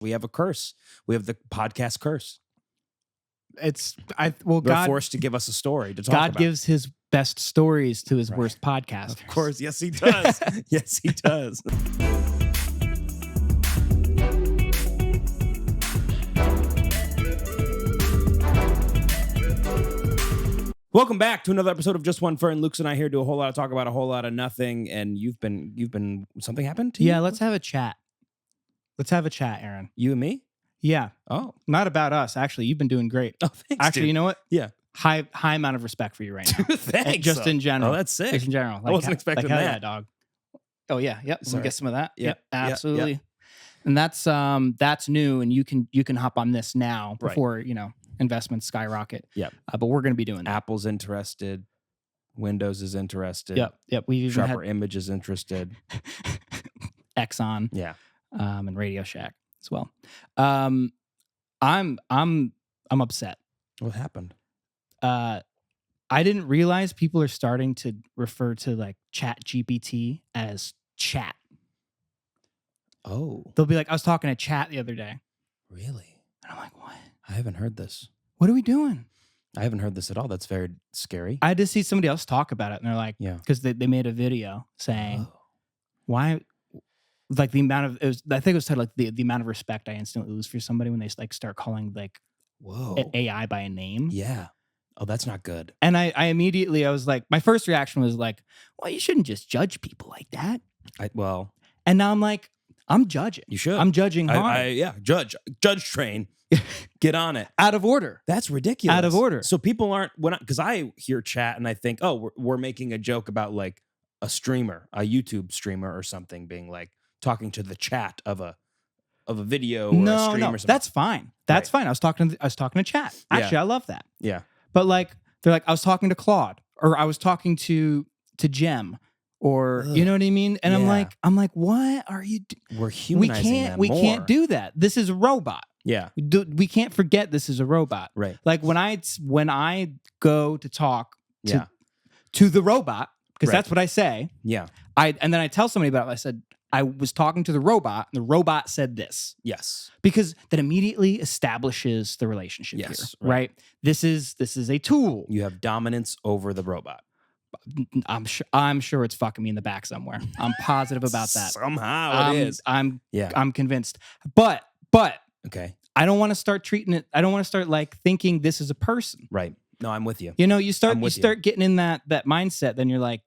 We have a curse. We have the podcast curse. They're God forced to give us a story to talk God about. gives his best stories to his worst podcasters. Of course, yes, he does. Yes, he does. Welcome back to another episode of JustOneFern. Luke's and I here do a whole lot of talk about a whole lot of nothing. And you've been something happened to you? Yeah, let's have a chat. Let's have a chat, Aaron. You and me? Yeah. Oh, not about us. Actually, you've been doing great. Oh, thanks. Actually, dude. You know what? Yeah. High amount of respect for you right now. Thanks. Just in general. Oh, that's sick. Just in general. I wasn't expecting hell that. Yeah, dog. Oh yeah. Yep. Let me get some of that. Yep. Absolutely. Yep. And that's new, and you can hop on this now before investments skyrocket. Yep. But we're going to be doing that. Apple's interested. Windows is interested. Yep. We even Sharper Image is interested. Exxon. Yeah. And Radio Shack as well. I'm upset. What happened? I didn't realize people are starting to refer to like Chat GPT as chat. Oh. They'll be like, I was talking to Chat the other day. Really? And I'm like, what? I haven't heard this. What are we doing? I haven't heard this at all. That's very scary. I had to see somebody else talk about it, and they're like, yeah, because they made a video saying, why, like the amount of, I think it was titled like the amount of respect I instantly lose for somebody when they like start calling like AI by a name. Yeah. Oh, that's not good. And I immediately, I was like, my first reaction was like, well, you shouldn't just judge people like that. And now I'm like, I'm judging. You should. I'm judging hard. Judge train. Get on it. Out of order. That's ridiculous. Out of order. So people aren't, because I hear chat and I think, oh, we're making a joke about like a streamer, a YouTube streamer or something being like talking to the chat of a video or a stream or something. That's fine. That's fine. I was talking to chat. Actually, I love that. Yeah. But like, they're like, I was talking to Claude, or I was talking to Jem, or you know what I mean? And I'm like, what are you We're humanizing them we more. can't do that. This is a robot. Yeah. We can't forget this is a robot. Right. Like when I go to talk to the robot, because that's what I say. Yeah. And then I tell somebody about it. I said, I was talking to the robot, and the robot said this. Yes. Because that immediately establishes the relationship here. Right? This is a tool. You have dominance over the robot. I'm sure it's fucking me in the back somewhere. I'm positive about that. Somehow it is. I'm convinced. But okay. I don't want to start treating it. I don't want to start like thinking this is a person. Right. No, I'm with you. You know, you start getting in that mindset, then you're like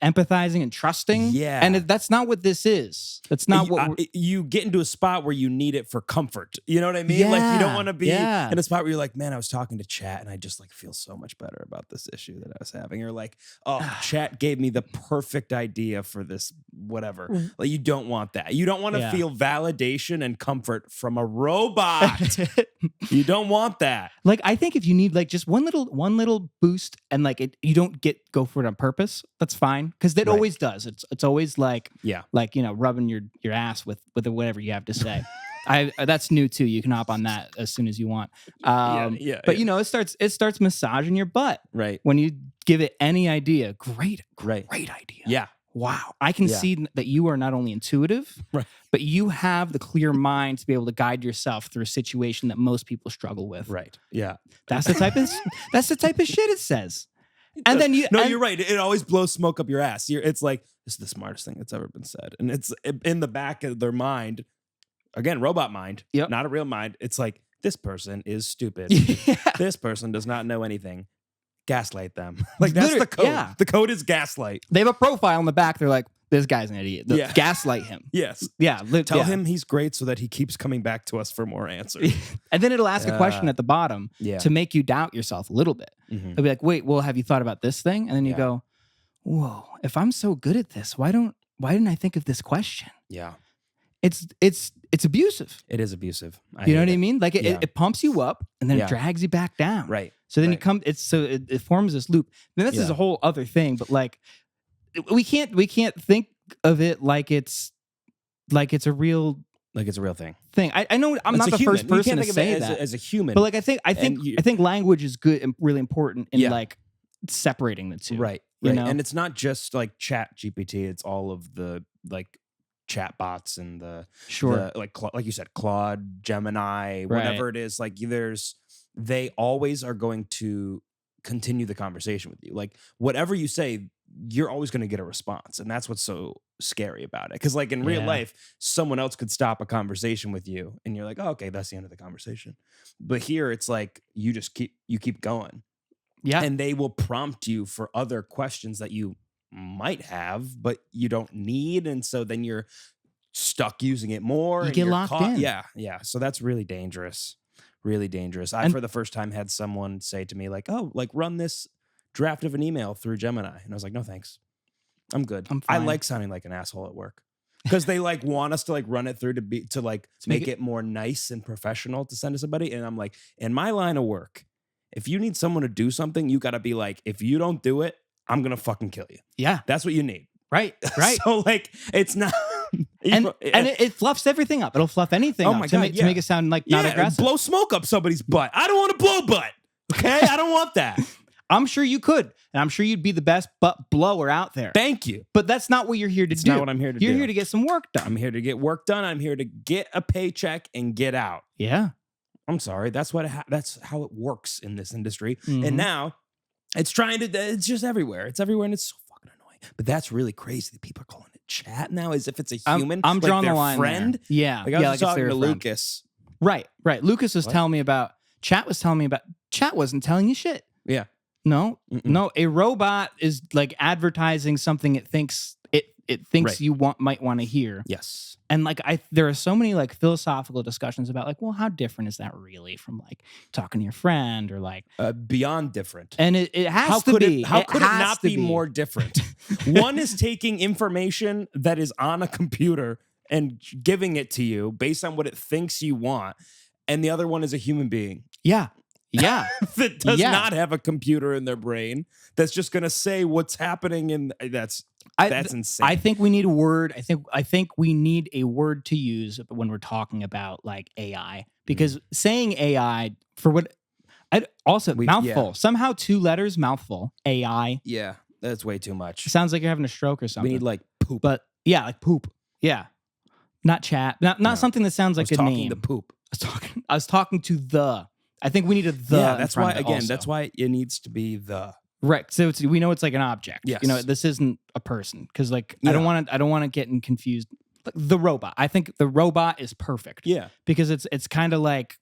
empathizing and trusting. Yeah. And that's not what this is. That's not you get into a spot where you need it for comfort. You know what I mean? Like you don't want to be in a spot where you're like, man, I was talking to chat and I just like feel so much better about this issue that I was having. Or like, oh, chat gave me the perfect idea for this, whatever. Like you don't want that. You don't want to feel validation and comfort from a robot. You don't want that. Like, I think if you need like just one little boost and like you don't go for it on purpose, that's fine. Because it always does. It's always like rubbing your ass with whatever you have to say. That's new too. You can hop on that as soon as you want. But you know, it starts massaging your butt. Right. When you give it any idea, great idea. Yeah. Wow. I can see that you are not only intuitive, but you have the clear mind to be able to guide yourself through a situation that most people struggle with. Right. Yeah. That's the type of shit it says. And then you're right. It always blows smoke up your ass. It's like, this is the smartest thing that's ever been said. And it's in the back of their mind, again, robot mind, not a real mind. It's like, this person is stupid. This person does not know anything. Gaslight them. Like that's the code. Yeah. The code is gaslight. They have a profile on the back. They're like, this guy's an idiot. Gaslight him. Yes. Yeah. Tell him he's great so that he keeps coming back to us for more answers. And then it'll ask a question at the bottom to make you doubt yourself a little bit. Mm-hmm. It'll be like, wait, well, have you thought about this thing? And then you go, whoa, if I'm so good at this, why didn't I think of this question? Yeah. It's abusive. It is abusive. You know what I mean? Like it pumps you up and then it drags you back down. Right. So then it forms this loop. Then this is a whole other thing, but like we can't think of it like it's a real thing. I know I'm not the first person to say that as a human, but like I think language is good and really important in like separating the two. Right. You know? And it's not just like Chat GPT. It's all of the like chat bots and the like you said, Claude, Gemini, whatever it is, like they always are going to continue the conversation with you. Like whatever you say, you're always going to get a response. And that's what's so scary about it. Because like in real life, someone else could stop a conversation with you and you're like, oh, okay, that's the end of the conversation. But here it's like you keep going. Yeah. And they will prompt you for other questions that you might have, but you don't need. And so then you're stuck using it more. You get locked in. Yeah. Yeah. So that's really dangerous. Really dangerous. I, for the first time, had someone say to me like, oh, like run this draft of an email through Gemini. And I was like, no, thanks. I'm good. I like sounding like an asshole at work because they like want us to like run it through to make it more nice and professional to send to somebody. And I'm like, in my line of work, if you need someone to do something, you got to be like, if you don't do it, I'm going to fucking kill you. Yeah. That's what you need. Right. So like, it's not. And it fluffs everything up. It'll fluff anything up to make it sound like not aggressive. Blow smoke up somebody's butt. I don't want to blow butt. Okay? I don't want that. I'm sure you could. And I'm sure you'd be the best butt blower out there. Thank you. But that's not what you're here to do. That's not what I'm here to do. You're here to get some work done. I'm here to get work done. I'm here to get a paycheck and get out. Yeah. I'm sorry. That's how it works in this industry. Mm-hmm. And now it's it's just everywhere. It's everywhere and it's so fucking annoying. But that's really crazy that people are calling it chat now as if it's a human. I'm drawing the line friend. There. Yeah. Like I was talking to Lucas. Right. Lucas was telling me about, Chat wasn't telling you shit. Yeah. No, a robot is like advertising something it thinks you might want to hear. Yes. And like there are so many like philosophical discussions about like, well, how different is that really from like talking to your friend or like beyond different. And it has to be. How could it not be more different? One is taking information that is on a computer and giving it to you based on what it thinks you want. And the other one is a human being. Yeah. Yeah. That does not have a computer in their brain that's just going to say what's happening. And that's insane. I think we need a word. I think we need a word to use when we're talking about like AI, because saying AI for what mouthful. Yeah. Somehow 2 letters, mouthful, AI. Yeah. That's way too much. It sounds like you're having a stroke or something. We need like poop. But yeah, like poop. Yeah. Not chat. Not something that sounds like a name. To poop. I was talking to the. I think we need a the. Yeah, that's why. Again, that's why it needs to be the. Right. So we know it's like an object. Yes. You know, this isn't a person because like I don't want to get confused. Like, the robot. I think the robot is perfect. Yeah. Because it's kind of like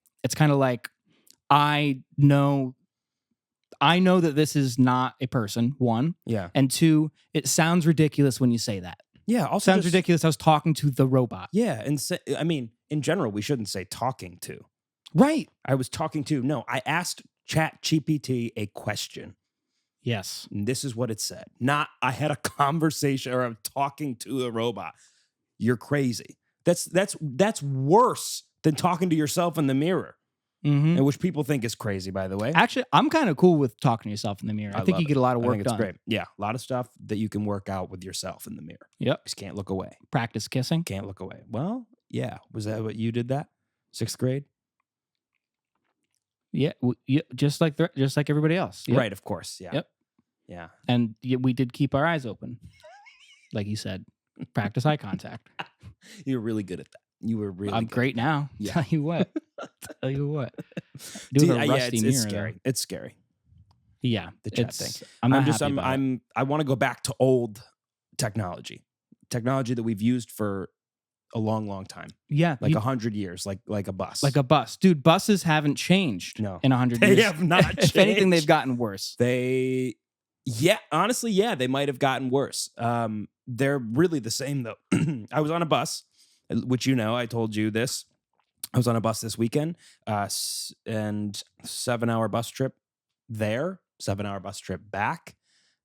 I know that this is not a person. 1. Yeah. And 2, it sounds ridiculous when you say that. Yeah. Also sounds ridiculous. I was talking to the robot. Yeah. And I mean, in general, we shouldn't say talking to. Right. I was talking to. No, I asked ChatGPT a question. Yes. And this is what it said. Not I had a conversation or I'm talking to a robot. You're crazy. That's worse than talking to yourself in the mirror. Mm-hmm. And which people think is crazy, by the way. Actually, I'm kind of cool with talking to yourself in the mirror. I think you get a lot of work done. It's great. Yeah, a lot of stuff that you can work out with yourself in the mirror. Yep. Just can't look away. Practice kissing. Can't look away. Well, yeah. Was that what you did that? 6th grade? Yeah, just like everybody else. Yep. Right, of course. Yeah. Yep. Yeah. And we did keep our eyes open. Like you said, practice eye contact. You were really good at that. You were really I'm good. Great now. Yeah. Tell you what. It's scary. It's scary. Yeah. The chat thing. I want to go back to old technology that we've used for a long, long time. Yeah. Like 100 years, like a bus. Like a bus. Dude, buses haven't changed in 100 years. They have not changed. If anything, they've gotten worse. Honestly, they might have gotten worse. They're really the same, though. I was on a bus, which I told you this. I was on a bus this weekend, and 7-hour bus trip there, 7-hour bus trip back.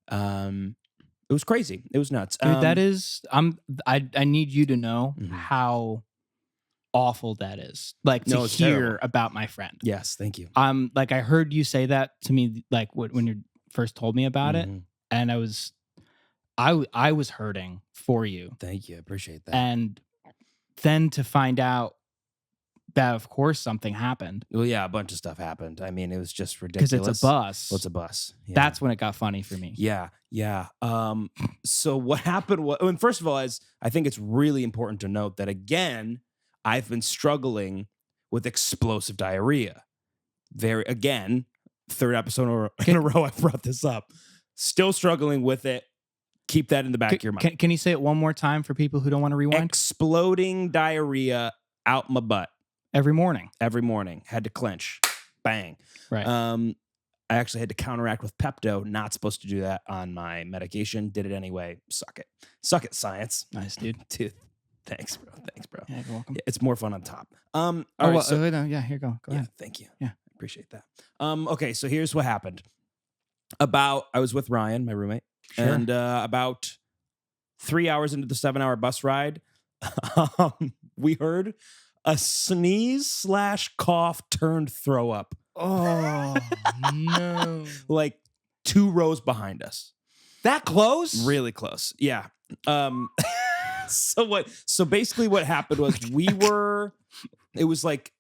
It was crazy. It was nuts. Dude, that is, I need you to know how awful that is. Like to hear terrible. About my friend. Yes, thank you. Like I heard you say that to me, like when you first told me about it, and I was hurting for you. Thank you. I appreciate that. And then to find out that of course something happened. Well, yeah, a bunch of stuff happened. I mean, it was just ridiculous. Because it's a bus. Well, it's a bus. Yeah. That's when it got funny for me. Yeah. So what happened was, and first of all, I think it's really important to note that, again, I've been struggling with explosive diarrhea. Third episode in a row I brought this up. Still struggling with it. Keep that in the back of your mind. Can you say it one more time for people who don't want to rewind? Exploding diarrhea out my butt. Every morning. Had to clench. Bang. Right. I actually had to counteract with Pepto. Not supposed to do that on my medication. Did it anyway. Suck it, science. Nice, dude. Dude, thanks, bro. Yeah, you're welcome. Yeah, it's more fun on top. Here you go. Go ahead. Thank you. Yeah. Appreciate that. Okay, so here's what happened. I was with Ryan, my roommate, Sure. and about 3 hours into the 7-hour bus ride, we heard a sneeze / cough turned throw up. Oh, no. Like 2 rows behind us. That close? Really close. Yeah. So basically what happened was it was like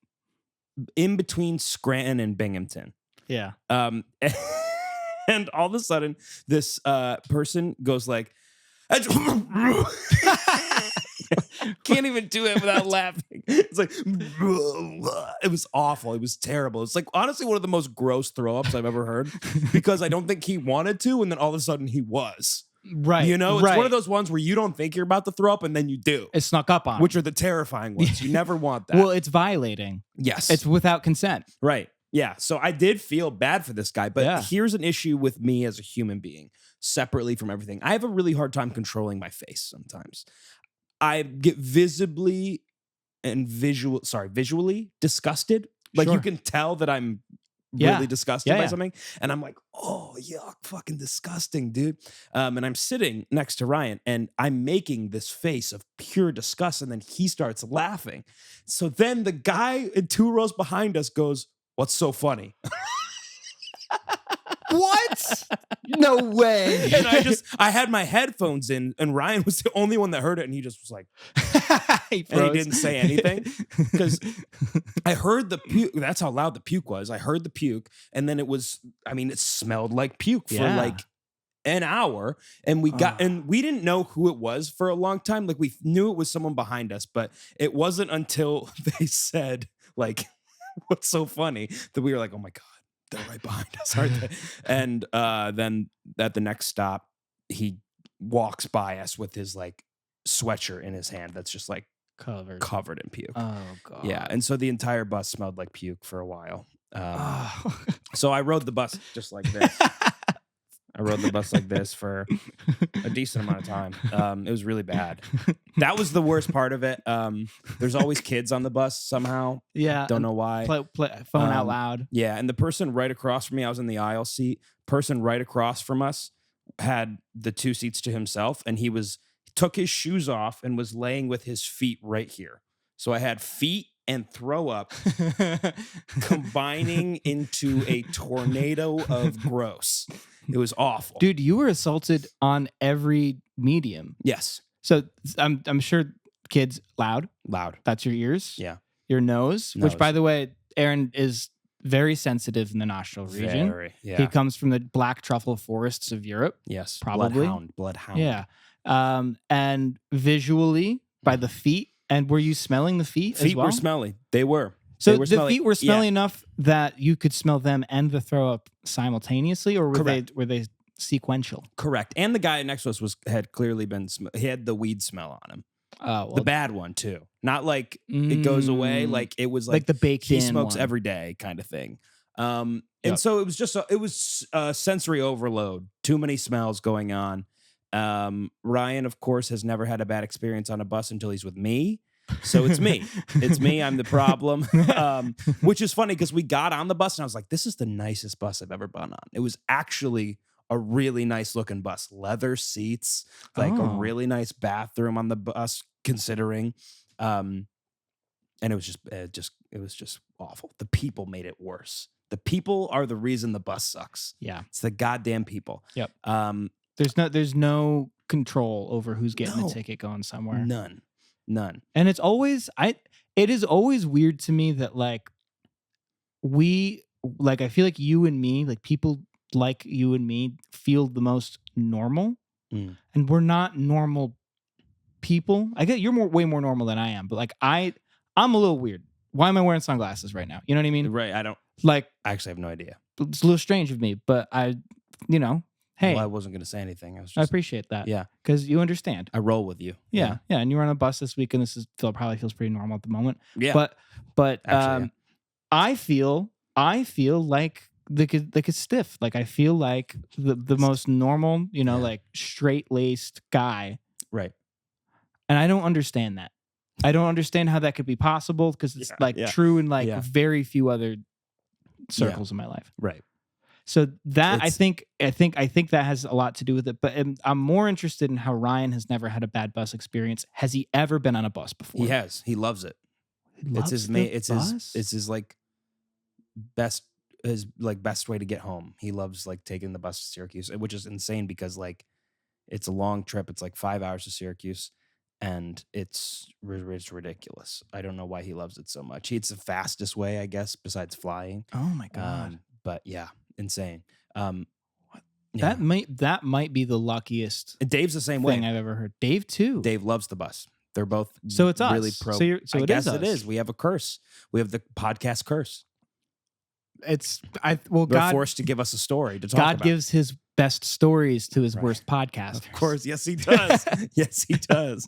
in between Scranton and Binghamton. Yeah. And all of a sudden this person goes like, can't even do it without laughing. It's like, it was awful. It was terrible. It's like honestly one of the most gross throw ups I've ever heard, because I don't think he wanted to, and then all of a sudden he was. Right. You know, it's one of those ones where you don't think you're about to throw up and then you do. It snuck up on which are the terrifying ones. You never want that. Well, it's violating. Yes. It's without consent. Right. Yeah. So I did feel bad for this guy, but here's an issue with me as a human being, separately from everything. I have a really hard time controlling my face sometimes. I get visually disgusted. Like you can tell that I'm really disgusted by something. And I'm like, oh, yuck, fucking disgusting, dude. And I'm sitting next to Ryan and I'm making this face of pure disgust. And then he starts laughing. So then the guy in 2 rows behind us goes, "What's so funny?" What? No way. And I had my headphones in, and Ryan was the only one that heard it, and he just was like, he didn't say anything, because I heard the puke. That's how loud the puke was. I heard the puke, and then it smelled like puke for like an hour, and we didn't know who it was for a long time. Like we knew it was someone behind us, but it wasn't until they said like, "What's so funny?" that we were like, "Oh my God, they're right behind us, aren't they?" And then at the next stop, he walks by us with his like sweatshirt in his hand that's just like covered in puke. Oh God. Yeah, and so the entire bus smelled like puke for a while. So I rode the bus just like this. I rode the bus like this for a decent amount of time. It was really bad. That was the worst part of it. There's always kids on the bus somehow. Yeah. Don't know why. Play phone out loud. Yeah. And the person right across from me, I was in the aisle seat. Person right across from us had the 2 seats to himself, and he took his shoes off and was laying with his feet right here. So I had feet and throw up combining into a tornado of gross. It was awful. Dude, you were assaulted on every medium. Yes. So I'm sure kids loud. That's your ears. Yeah. Your nose. Which, by the way, Aaron is very sensitive in the nostril region. Very, yeah. He comes from the black truffle forests of Europe. Yes. Probably. Bloodhound. Yeah. And visually by the feet. And were you smelling the feet as well? Feet were smelly. They were. So the feet were smelly enough that you could smell them and the throw up simultaneously, or were they sequential? Correct. And the guy next to us had clearly been. He had the weed smell on him. The bad one too. Not like it goes away. Like it was like the baked in. He smokes one. every day kind of thing. And so it was just it was sensory overload. Too many smells going on. Ryan, of course, has never had a bad experience on a bus until he's with me. So it's me. It's me. I'm the problem. Which is funny because we got on the bus and I was like, this is the nicest bus I've ever been on. It was actually a really nice looking bus. Leather seats, like a really nice bathroom on the bus, considering. And it was just awful. The people made it worse. The people are the reason the bus sucks. Yeah. It's the goddamn people. Yep. There's no control over who's getting the ticket going somewhere. None. None. And it's always it is always weird to me that like I feel like you and me, like people like you and me feel the most normal, and we're not normal people. I get you're way more normal than I am, but like I'm a little weird. Why am I wearing sunglasses right now? You know what I mean? Right. I actually have no idea. It's a little strange of me, but hey. Well, I wasn't going to say anything. I appreciate that. Yeah. Because you understand. I roll with you. Yeah. And you were on a bus this week, and probably feels pretty normal at the moment. Yeah. But actually, I feel like the stiff. Like I feel like the most normal, like straight-laced guy. Right. And I don't understand that. I don't understand how that could be possible because it's true in very few other circles in my life. Right. So that I think that has a lot to do with it. But I'm more interested in how Ryan has never had a bad bus experience. Has he ever been on a bus before? He has. He loves it. It's his best way to get home. He loves like taking the bus to Syracuse, which is insane because like it's a long trip. It's like 5 hours to Syracuse, and it's ridiculous. I don't know why he loves it so much. It's the fastest way, I guess, besides flying. Oh my God. But yeah. Insane. That might be the luckiest. And Dave's the same thing way. I've ever heard. Dave too. Dave loves the bus. They're both so it's really us. pro. So I guess it us. is. We have a curse. We have the podcast curse. They're God forced to give us a story to talk God about. gives his best stories to his worst podcasters. Of course, yes he does. Yes he does.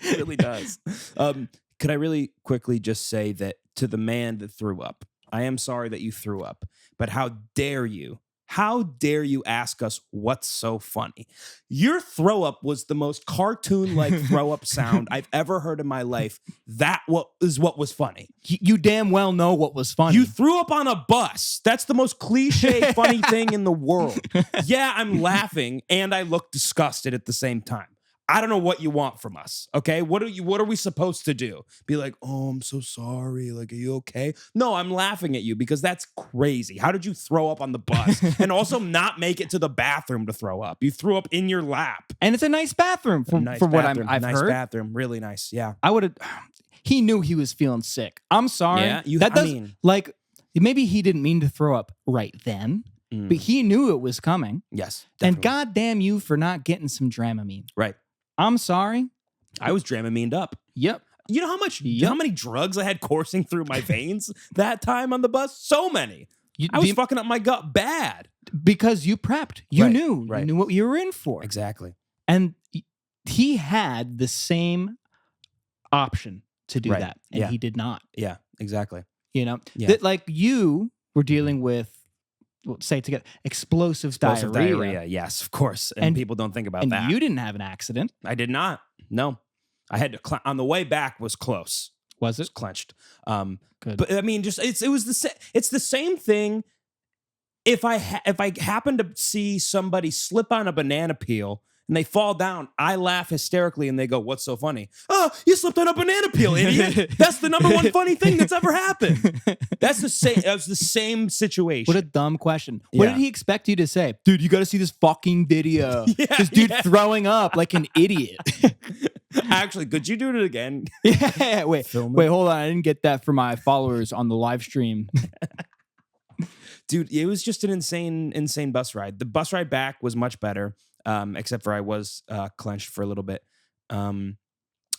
He really does. Could I really quickly just say that to the man that threw up? I am sorry that you threw up, but how dare you? How dare you ask us what's so funny? Your throw up was the most cartoon-like throw up sound I've ever heard in my life. That is what was funny. You damn well know what was funny. You threw up on a bus. That's the most cliche funny thing in the world. Yeah, I'm laughing and I look disgusted at the same time. I don't know what you want from us, okay? What are we supposed to do? Be like, oh, I'm so sorry. Like, are you okay? No, I'm laughing at you because that's crazy. How did you throw up on the bus and also not make it to the bathroom to throw up? You threw up in your lap. And it's a nice bathroom for what I've heard. Nice bathroom, really nice, yeah. He knew he was feeling sick. I'm sorry. Yeah, maybe he didn't mean to throw up right then, but he knew it was coming. Yes, definitely. And goddamn you for not getting some Dramamine. Right. I'm sorry. I was Dramamined up. Yep. You know how many drugs I had coursing through my veins that time on the bus? So many. I was fucking up my gut bad. Because you prepped. You knew. Right. You knew what you were in for. Exactly. And he had the same option to do that. And he did not. Yeah, exactly. That like you were dealing with, we'll say it together, explosive diarrhea. Yes, of course. And people don't think about that. And you didn't have an accident. I did not. No. I had to on the way back was close. Was it? It was clenched. Good. But I mean, it's the same thing. If I happen to see somebody slip on a banana peel and they fall down, I laugh hysterically and they go, "What's so funny?" "Oh, you slipped on a banana peel, idiot." That's the number one funny thing that's ever happened. That's the same. That was the same situation. What a dumb question. What did he expect you to say? Dude, you got to see this fucking video. This dude throwing up like an idiot. Actually, could you do it again? Yeah. Wait, hold on. I didn't get that for my followers on the live stream. Dude, it was just an insane bus ride. The bus ride back was much better. Except for I was clenched for a little bit.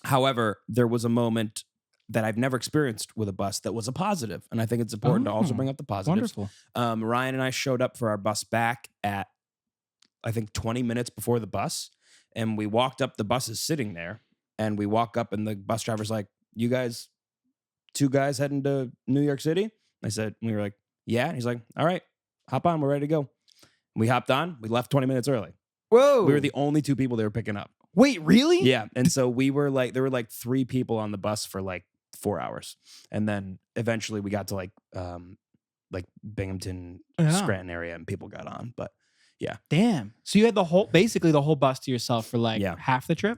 However, there was a moment that I've never experienced with a bus that was a positive, and I think it's important to also bring up the positives. Wonderful. Ryan and I showed up for our bus back at, I think, 20 minutes before the bus, and we walked up. The bus is sitting there, and we walk up, and the bus driver's like, "You guys, 2 guys heading to New York City?" We were like, "Yeah." And he's like, "All right, hop on. We're ready to go." We hopped on. We left 20 minutes early. Whoa. We were the only 2 people they were picking up. Wait, really? Yeah. And so there were like 3 people on the bus for like 4 hours. And then eventually we got to like Binghamton, Scranton area, and people got on. But yeah. Damn. So you had basically the whole bus to yourself for like half the trip?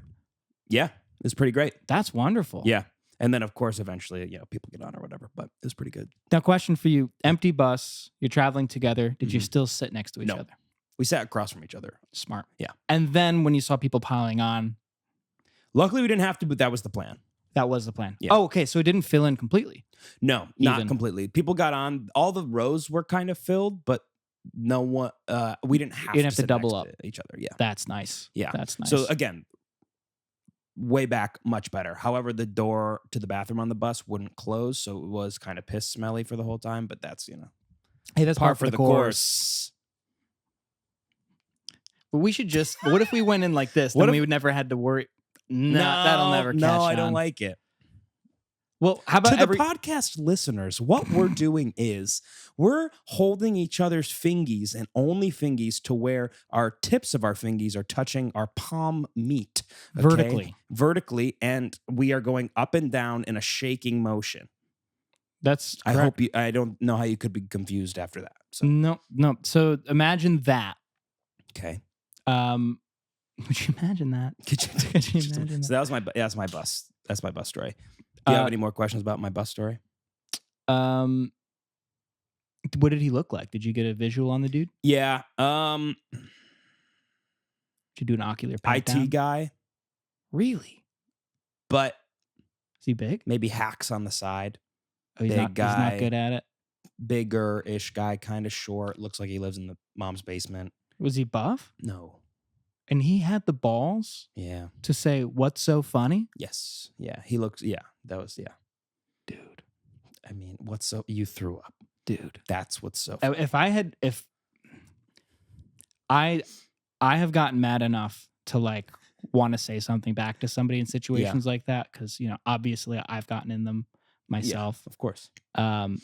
Yeah. It was pretty great. That's wonderful. Yeah. And then of course eventually, people get on or whatever, but it was pretty good. Now, question for you. Empty bus, you're traveling together. Did you still sit next to each other? We sat across from each other. Smart. Yeah. And then when you saw people piling on, Luckily, we didn't have to, but that was the plan. That was the plan. Yeah. Oh, okay. So it didn't fill in completely. No, not completely. People got on. All the rows were kind of filled, but no one. We didn't have. You didn't have to double up each other. Yeah, that's nice. Yeah, that's nice. So again, way back, much better. However, the door to the bathroom on the bus wouldn't close, so it was kind of piss smelly for the whole time. But that's hey, that's par for the course. But we should just. What if we went in like this? Then we would never had to worry. No, that'll never catch on. I don't like it. Well, how about the podcast listeners, what we're doing is we're holding each other's fingies and only fingies to where our tips of our fingies are touching our palm meat. Okay? Vertically, and we are going up and down in a shaking motion. That's correct. I don't know how you could be confused after that. So. No. So imagine that. Okay. Would you imagine that? Could you imagine that? So that's my bus. That's my bus story. Do you have any more questions about my bus story? What did he look like? Did you get a visual on the dude? Yeah. Did you do an ocular pat down? IT guy. Really? But is he big? Maybe hacks on the side. Oh, he's not good at it. Bigger-ish guy, kind of short. Looks like he lives in the mom's basement. Was he buff? No. And he had the balls? Yeah. To say, what's so funny? Yes. Yeah. He looks, that was, Dude. I mean, you threw up. Dude. That's what's so funny. If I have gotten mad enough to like want to say something back to somebody in situations like that, because, obviously I've gotten in them myself. Yeah, of course. And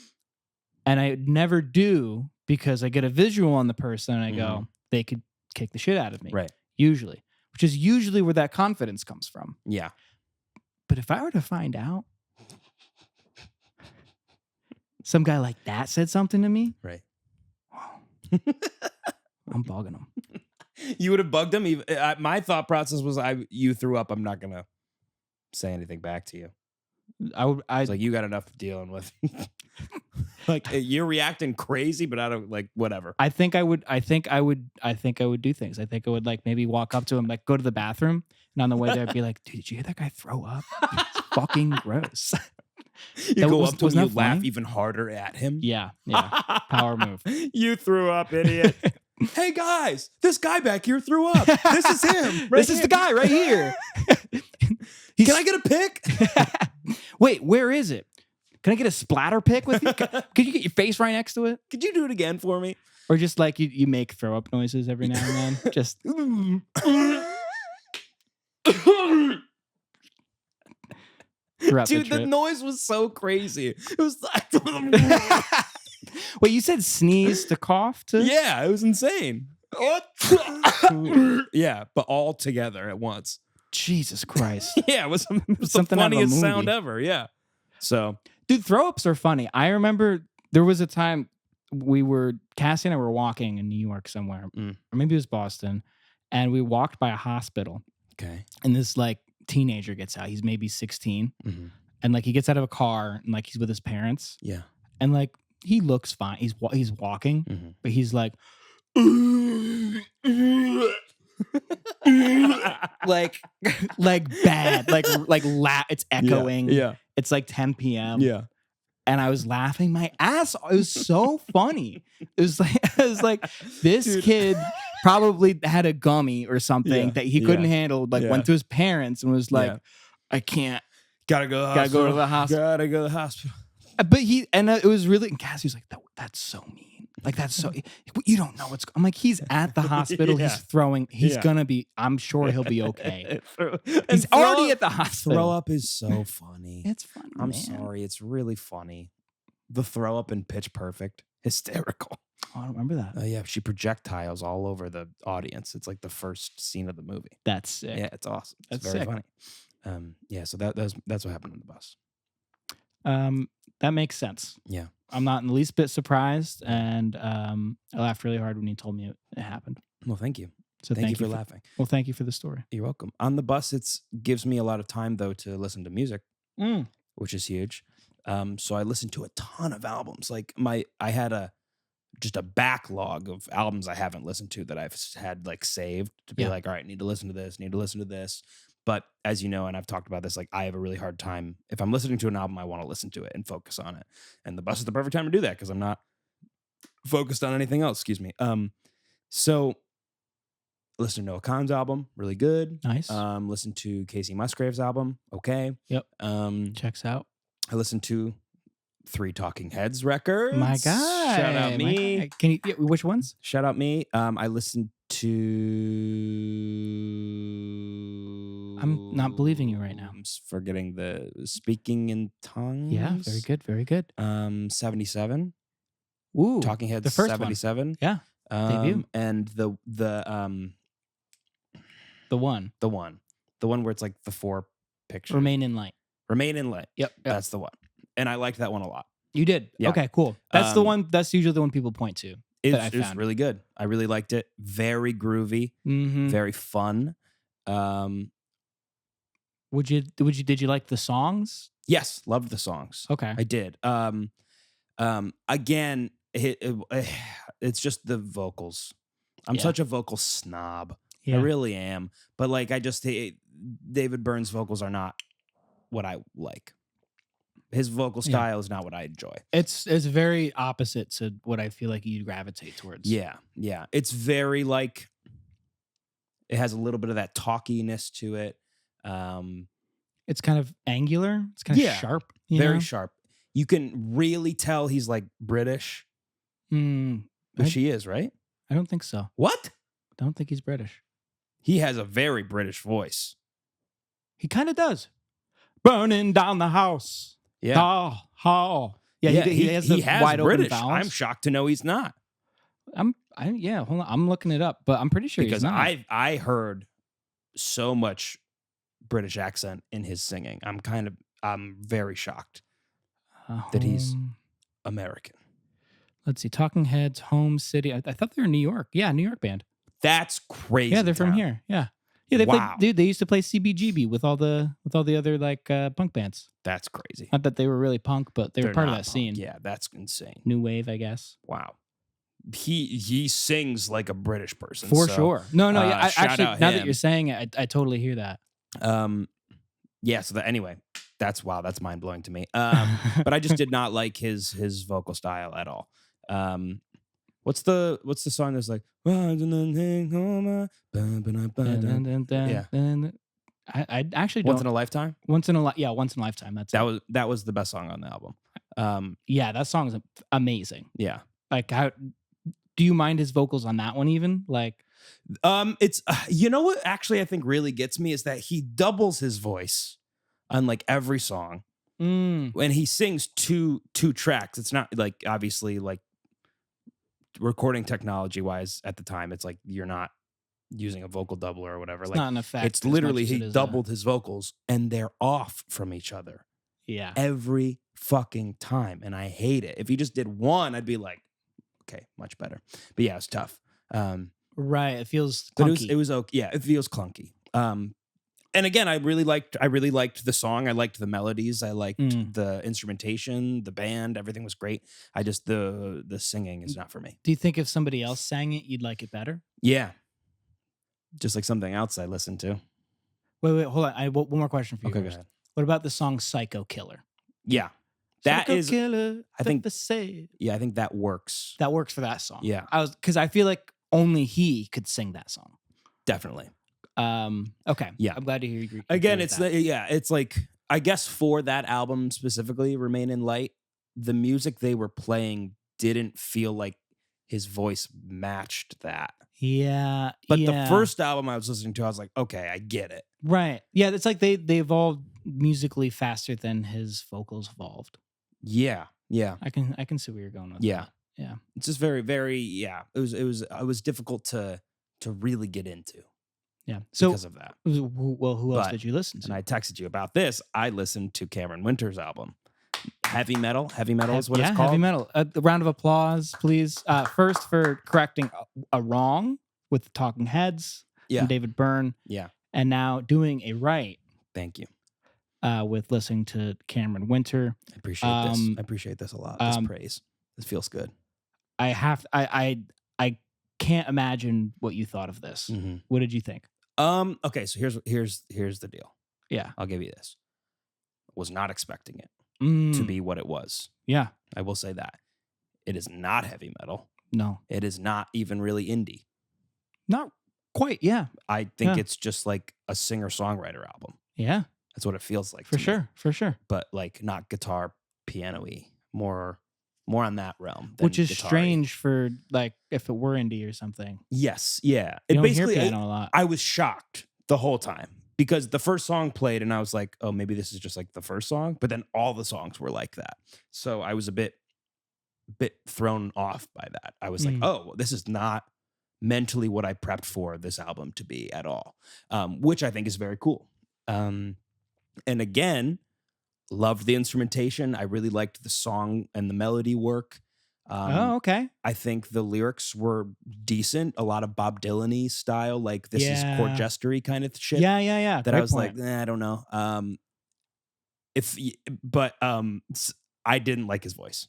I never do because I get a visual on the person and I go, they could kick the shit out of me. Right. Usually, which is usually where that confidence comes from. Yeah. But if I were to find out some guy like that said something to me, right? Wow. I'm bugging him. You would have bugged him. My thought process was, you threw up. I'm not gonna say anything back to you. I was like, you got enough dealing with. Like, you're reacting crazy, but I don't like whatever. I think I would do things. I think I would like maybe walk up to him, like go to the bathroom, and on the way there I'd be like, dude, did you hear that guy throw up? It's fucking gross. You go up to him, you laugh even harder at him. Yeah. Power move. You threw up, idiot. Hey guys, this guy back here threw up. This is him. This is the guy right here. Can I get a pic? Wait, where is it? Can I get a splatter pic with you? Could you get your face right next to it? Could you do it again for me? Or just like you make throw up noises every now and then. Just throw out dude, the noise was so crazy. It was like wait, you said sneeze to cough to? Yeah, it was insane. Yeah, but all together at once. Jesus Christ. Yeah, it was the funniest sound ever. Yeah. So, dude, throw-ups are funny. I remember there was a time Cassie and I were walking in New York somewhere, or maybe it was Boston, and we walked by a hospital. Okay. And this like teenager gets out. He's maybe 16. And like he gets out of a car and like he's with his parents. Yeah. And like he looks fine. He's walking, but he's like like bad, like it's echoing. Yeah. It's like 10 p.m. Yeah. And I was laughing my ass off. It was so funny. It was like this kid probably had a gummy or something that he couldn't handle, like went to his parents and was like, I can't. Gotta go to the hospital. But it was really, and Cassie was like, that's so mean. Like, that's so, you don't know what's, I'm like, he's at the hospital. He's throwing, he's gonna be, I'm sure he'll be okay. He's already at the hospital. Throw up is so funny. It's funny, I'm sorry. It's really funny. The throw up in Pitch Perfect. Hysterical. Oh, I don't remember that. Oh, yeah. She projectiles all over the audience. It's like the first scene of the movie. That's sick. Yeah, it's awesome. It's that's very sick. Funny. Yeah, so that's what happened on the bus. That makes sense. Yeah. I'm not in the least bit surprised, and I laughed really hard when you told me it happened. Well, thank you. So thank you for laughing. Well, thank you for the story. You're welcome. On the bus, it gives me a lot of time, though, to listen to music, which is huge. So I listened to a ton of albums. Like I had just a backlog of albums I haven't listened to that I've had like saved to be like, all right, need to listen to this, But as you know, and I've talked about this, like I have a really hard time if I'm listening to an album, I want to listen to it and focus on it. And the bus is the perfect time to do that because I'm not focused on anything else. Excuse me. So listen to Noah Kahan's album, really good. Nice. Listen to Casey Musgrave's album, okay. Yep. Checks out. I listened to 3 Talking Heads records. My God. Shout out me. Can you? Which ones? Shout out me. I listened to. I'm not believing you right now. I'm forgetting the Speaking in Tongues. Yeah, very good, very good. 77. Ooh, Talking Heads. the first 77. One. Yeah, debut. And the one where it's like the 4 pictures. Remain in Light. Yep. That's the one. And I liked that one a lot. You did? Yeah. Okay, cool. That's the one. That's usually the one people point to. It was really good. I really liked it. Very groovy. Very fun. Did you like the songs? Yes, loved the songs. Okay, I did. Again, it's just the vocals. I'm such a vocal snob. Yeah. I really am. But like, David Byrne's vocals are not what I like. His vocal style is not what I enjoy. It's very opposite to what I feel like you gravitate towards. Yeah. It's very like, it has a little bit of that talkiness to it. It's kind of angular. It's kind of sharp. Very sharp. You can really tell he's like British. Which he is, right? I don't think so. What? I don't think he's British. He has a very British voice. He kind of does. Burning down the house. Yeah. Yeah, he has the wide British. Open vowels. I'm shocked to know he's not. Hold on. I'm looking it up, but I'm pretty sure because he's not. I heard so much British accent in his singing. I'm very shocked that he's American. Let's see. Talking Heads, Home City. I thought they were New York. Yeah, New York band. That's crazy. Yeah, they're from here. Yeah. Yeah, they used to play CBGB with all the other like punk bands. That's crazy. Not that they were really punk, but they're part of that scene. Yeah, that's insane. New wave, I guess. Wow. He sings like a British person. For sure. No, yeah. Actually, now that you're saying it, I totally hear that. Yeah, so anyway, that's mind blowing to me. But I just did not like his vocal style at all. What's the song that's like yeah. I actually don't. Once in a Lifetime? Once in a Lifetime. That was the best song on the album. Yeah, that song is amazing. Yeah. Like, how do you mind his vocals on that one even? Like, it's you know what actually I think really gets me is that he doubles his voice on like every song. When he sings two tracks, it's not like obviously like recording technology wise at the time, it's like you're not using a vocal doubler or whatever. It's like not an effect. It's literally he doubled his vocals and they're off from each other. Yeah. Every fucking time. And I hate it. If he just did one, I'd be like, okay, much better. But yeah, it's tough. Right. It feels clunky. But it was okay. Yeah, it feels clunky. And again, I really liked the song. I liked the melodies. I liked the instrumentation, the band. Everything was great. I just the singing is not for me. Do you think if somebody else sang it, you'd like it better? Yeah, just like something else I listened to. Wait, hold on. I have one more question for you. Okay, go ahead. What about the song "Psycho Killer"? Yeah, Killer, I think that works. That works for that song. Yeah, because I feel like only he could sing that song. Definitely. Okay. Yeah. I'm glad to hear you. Again, it's like I guess for that album specifically, Remain in Light, the music they were playing didn't feel like his voice matched that. Yeah. But the first album I was listening to, I was like, okay, I get it. Right. Yeah, it's like they evolved musically faster than his vocals evolved. Yeah. Yeah. I can see where you're going with that. Yeah. It's just very, very, it was difficult to really get into. Yeah. So because of that. Well, who else did you listen to? And I texted you about this. I listened to Cameron Winter's album. Heavy metal is what it's called. Heavy metal. A round of applause, please. First for correcting a wrong with Talking Heads and David Byrne. Yeah. And now doing a right. Thank you. With listening to Cameron Winter. I appreciate this. I appreciate this a lot. This praise. This feels good. I can't imagine what you thought of this. Mm-hmm. What did you think? Okay, so here's the deal. Yeah. I'll give you this. Was not expecting it to be what it was. Yeah. I will say that. It is not heavy metal. No. It is not even really indie. Not quite, yeah. I think it's just like a singer-songwriter album. Yeah. That's what it feels like. For sure. But like not guitar, piano-y. More on that realm. Which is guitar-y. strange for like if it were indie or something. Yes, yeah. You don't hear piano a lot. I was shocked the whole time because the first song played and I was like, oh, maybe this is just like the first song. But then all the songs were like that. So I was a bit thrown off by that. I was like, oh, this is not mentally what I prepped for this album to be at all, which I think is very cool. And again, loved the instrumentation. I really liked the song and the melody work. Okay. I think the lyrics were decent. A lot of Bob Dylan-y style, like this is chord jestery kind of shit. Yeah. That Great I was point. like, I don't know. I didn't like his voice.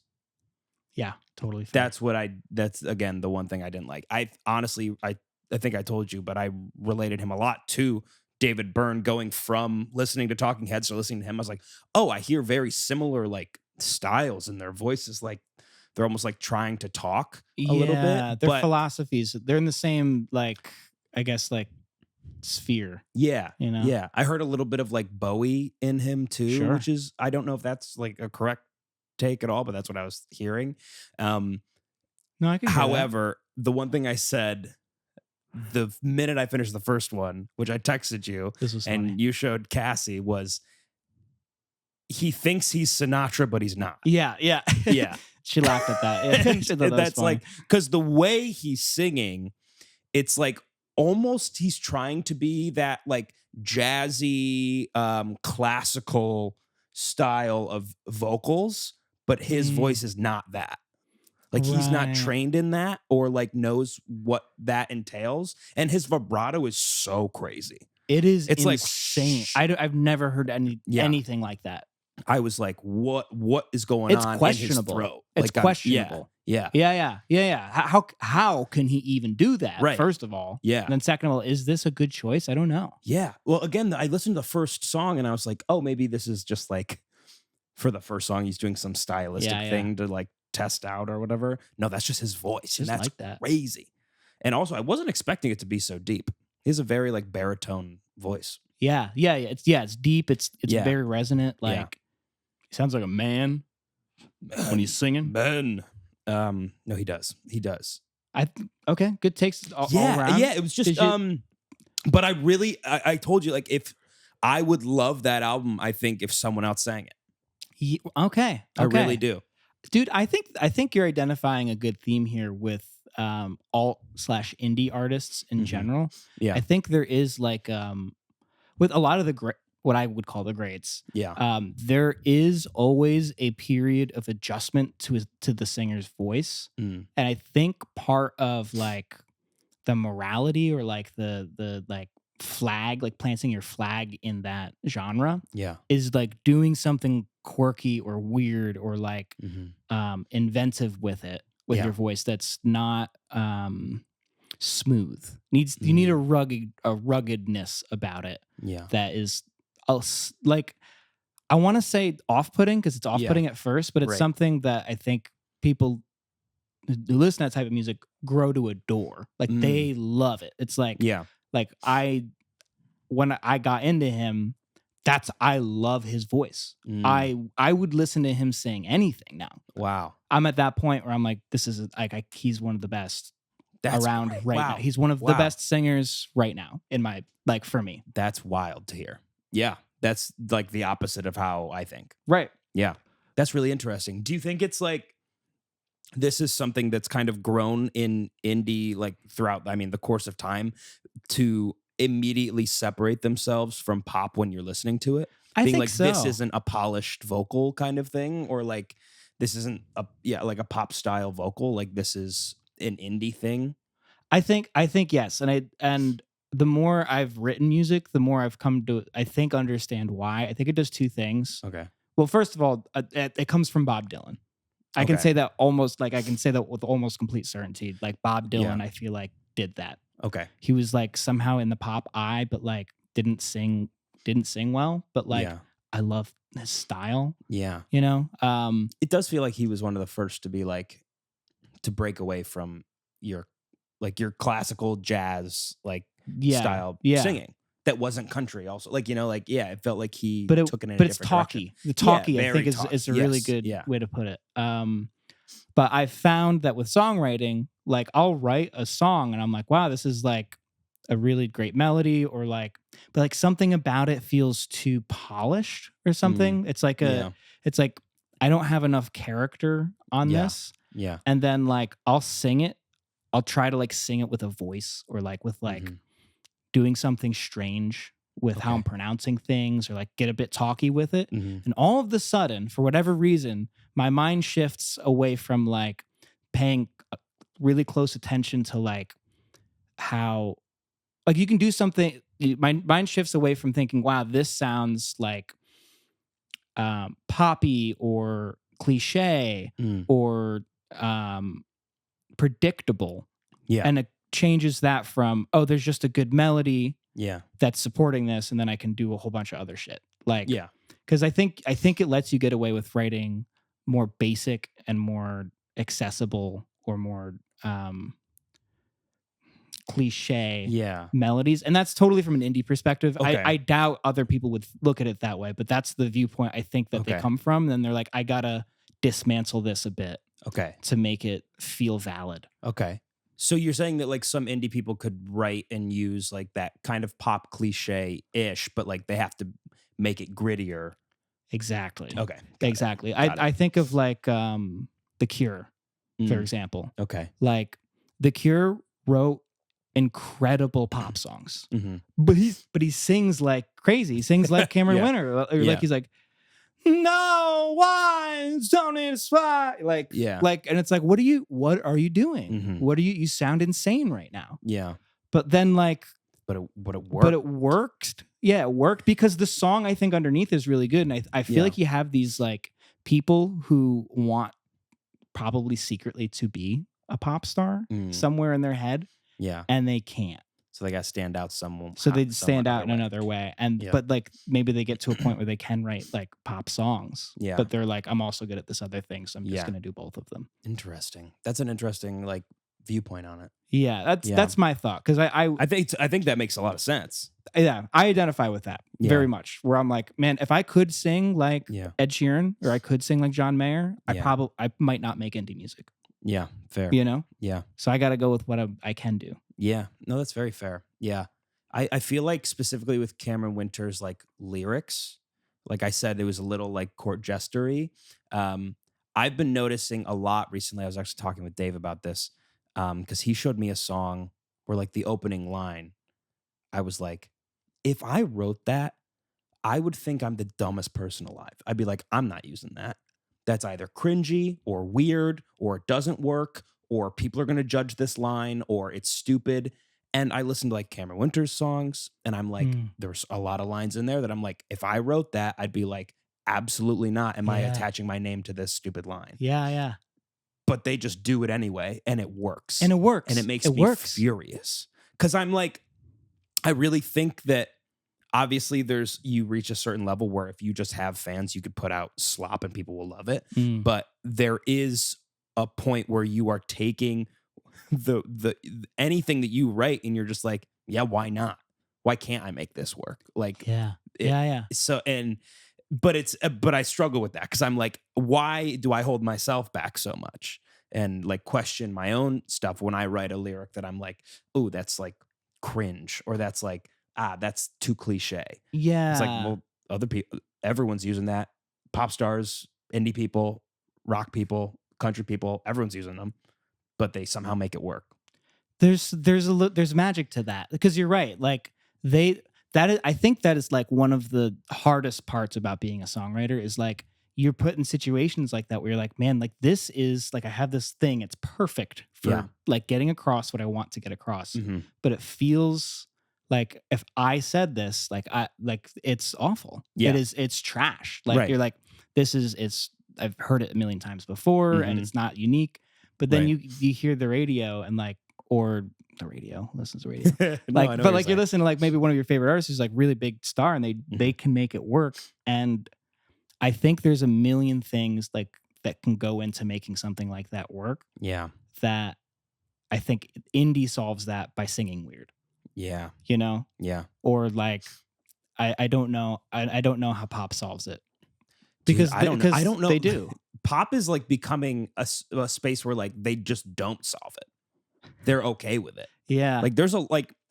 Yeah, totally. Fair. That's again the one thing I didn't like. I honestly, I think I told you, but I related him a lot to David Byrne, going from listening to Talking Heads to listening to him. I was like, oh, I hear very similar like styles in their voices. Like they're almost like trying to talk a little bit. Their philosophies, they're in the same, like, I guess, like sphere. Yeah. You know? Yeah. I heard a little bit of like Bowie in him too, which is, I don't know if that's like a correct take at all, but that's what I was hearing. No, I can. However, the one thing I said the minute I finished the first one, which I texted you, and you showed Cassie, was he thinks he's Sinatra, but he's not. Yeah. She laughed at that. Yeah. That's like, because the way he's singing, it's like almost he's trying to be that like jazzy, classical style of vocals, but his voice is not that. Like he's not trained in that or like knows what that entails. And his vibrato is so crazy. It's insane. I've never heard anything like that. I was like, what is going on questionable. in his throat? It's questionable. Yeah. How can he even do that? Right. First of all. Yeah. And then second of all, is this a good choice? I don't know. Yeah. Well, again, I listened to the first song and I was like, oh, maybe this is just like for the first song, he's doing some stylistic thing to like test out or whatever. No, that's just his voice. And that's like crazy. And also, I wasn't expecting it to be so deep. He has a very like baritone voice. Yeah. It's deep. It's very resonant. Like he sounds like a man when he's singing. Man. No, he does. Okay. Good takes all around. Yeah. It was just but I told you, like, if I would love that album, I think if someone else sang it. Okay. I really do. Dude, I think you're identifying a good theme here with alt/indie artists in general. Yeah. I think there is like with a lot of what I would call the greats. Yeah. There is always a period of adjustment to the singer's voice. And I think part of like the morality or like the like flag, like planting your flag in that genre is like doing something quirky or weird or like inventive with your voice that's not smooth. You need a ruggedness about it. Yeah. That is like, I want to say off-putting because it's off-putting at first, but it's something that I think people who listen to that type of music grow to adore. Like they love it. It's like, like when I got into him, I love his voice. I would listen to him sing anything now. Wow. I'm at that point where I'm like, this is like, he's one of the best around right now. He's one of the best singers right now for me. That's wild to hear. Yeah. That's like the opposite of how I think. Right. Yeah. That's really interesting. Do you think it's like, this is something that's kind of grown in indie, like throughout, the course of time to immediately separate themselves from pop when you're listening to it? I think like so. This isn't a polished vocal kind of thing, or like this isn't like a pop style vocal. Like this is an indie thing. I think yes, and the more I've written music, the more I've come to understand why. I think it does two things. Okay. Well, first of all, it comes from Bob Dylan. I can say that with almost complete certainty. Like Bob Dylan, I feel like did that. Okay. He was like somehow in the pop eye, but like didn't sing well. But like I love his style. Yeah. You know? It does feel like he was one of the first to be like to break away from your classical jazz style singing. That wasn't country also. Like, it felt like he took it in a different it's talky. direction. The talky, I think, is a really good way to put it. But I found that with songwriting, like I'll write a song and I'm like, wow, this is like a really great melody, or like, but like something about it feels too polished or something. It's like it's like I don't have enough character on this. Yeah. And then like I'll sing it. I'll try to like sing it with a voice, or like with like doing something strange with how I'm pronouncing things, or like get a bit talky with it. And all of the sudden, for whatever reason, my mind shifts away from like paying really close attention to like how, like you can do something. My mind shifts away from thinking, wow, this sounds like poppy or cliche or predictable. Yeah. And it changes that from, oh, there's just a good melody that's supporting this, and then I can do a whole bunch of other shit. Like, because I think it lets you get away with writing more basic and more accessible, or more cliche melodies. And that's totally from an indie perspective. I doubt other people would look at it that way, but that's the viewpoint I think that they come from. Then they're like, I gotta dismantle this a bit to make it feel valid. Okay. So you're saying that like some indie people could write and use like that kind of pop cliche-ish, but like they have to make it grittier. Exactly. Okay. Exactly. I think of like The Cure, for example. Okay. Like The Cure wrote incredible pop songs, but he sings like crazy. He sings like Cameron Winter, or like he's like, no wines don't inspire, like and it's like, what are you doing? What are you sound insane right now. But then like, but it worked. But it worked. Yeah, it worked because the song, I think, underneath is really good. And I feel like you have these like people who want probably secretly to be a pop star somewhere in their head. Yeah. And they can't. So they got to stand out someone. So they stand out in another way. And but like maybe they get to a point where they can write like pop songs. Yeah. But they're like, I'm also good at this other thing, so I'm just gonna do both of them. Interesting. That's an interesting like viewpoint on it. Yeah, that's my thought. Because I think that makes a lot of sense. Yeah, I identify with that very much. Where I'm like, man, if I could sing like Ed Sheeran, or I could sing like John Mayer, I might not make indie music. Yeah, fair. You know? Yeah. So I got to go with what I can do. Yeah. No, that's very fair. Yeah. I feel like specifically with Cameron Winter's like lyrics, like I said, it was a little like court jestery. I've been noticing a lot recently. I was actually talking with Dave about this because he showed me a song where like the opening line, I was like, if I wrote that, I would think I'm the dumbest person alive. I'd be like, I'm not using that. That's either cringy or weird, or it doesn't work, or people are going to judge this line, or it's stupid. And I listened to like Cameron Winter's songs, and I'm like, there's a lot of lines in there that I'm like, if I wrote that, I'd be like, absolutely not. Am I attaching my name to this stupid line? Yeah. But they just do it anyway, and it works. And it makes me furious. Because I'm like, I really think that obviously you reach a certain level where if you just have fans, you could put out slop and people will love it. But there is a point where you are taking the anything that you write and you're just like, yeah, why not? Why can't I make this work? Like, So, but I struggle with that because I'm like, why do I hold myself back so much and like question my own stuff when I write a lyric that I'm like, oh, that's like cringe, or that's like, that's too cliche. Yeah. It's like, well, other people, everyone's using that. Pop stars, indie people, rock people, country people, everyone's using them, but they somehow make it work. There's magic to that, because you're right. Like I think that is like one of the hardest parts about being a songwriter is like you're put in situations like that where you're like, man, like this is like, I have this thing, it's perfect for like getting across what I want to get across, but it feels like if I said this, like it's awful. Yeah. It's trash. Like you're like, I've heard it a million times before and it's not unique. But then you hear the radio and like or the radio, listens to radio. No, like, but like you're listening to like maybe one of your favorite artists who's like really big star, and they can make it work. And I think there's a million things like that can go into making something like that work. Yeah. That I think indie solves that by singing weird. Yeah. You know? Yeah. Or like, I don't know. I don't know how pop solves it. Because I don't know. They do. Pop is like becoming a space where like they just don't solve it. They're okay with it. Yeah. Like there's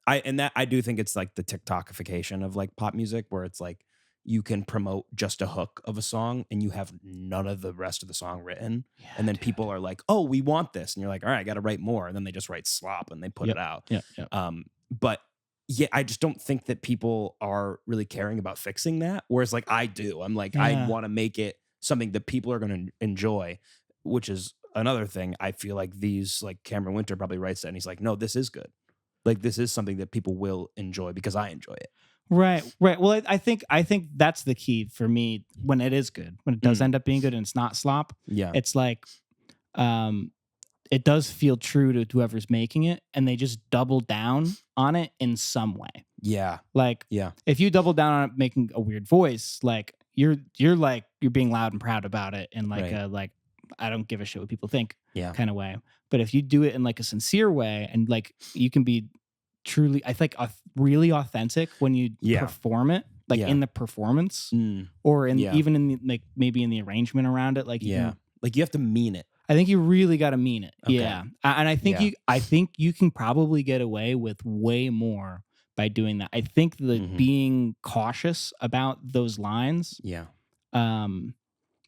I do think it's like the TikTokification of like pop music, where it's like you can promote just a hook of a song and you have none of the rest of the song written. Yeah, and then people are like, oh, we want this. And you're like, all right, I got to write more. And then they just write slop and they put it out. Yeah. But yeah, I just don't think that people are really caring about fixing that. Whereas like I do. I'm like, I want to make it something that people are going to enjoy, which is another thing. I feel like these, like Cameron Winter probably writes that and he's like, no, this is good. Like this is something that people will enjoy because I enjoy it. Right. Well, I think that's the key for me when it is good, when it does end up being good and it's not slop. Yeah. It's like, it does feel true to whoever's making it, and they just double down on it in some way. Yeah. Like, if you double down on it making a weird voice, like you're being loud and proud about it, and like like I don't give a shit what people think kind of way. But if you do it in like a sincere way, and like you can be truly, I think, really authentic when you perform it, like in the performance, or in even in the, like maybe in the arrangement around it, like like you have to mean it. I think you really got to mean it. Okay. Yeah, and I think you can probably get away with way more by doing that. I think that being cautious about those lines, can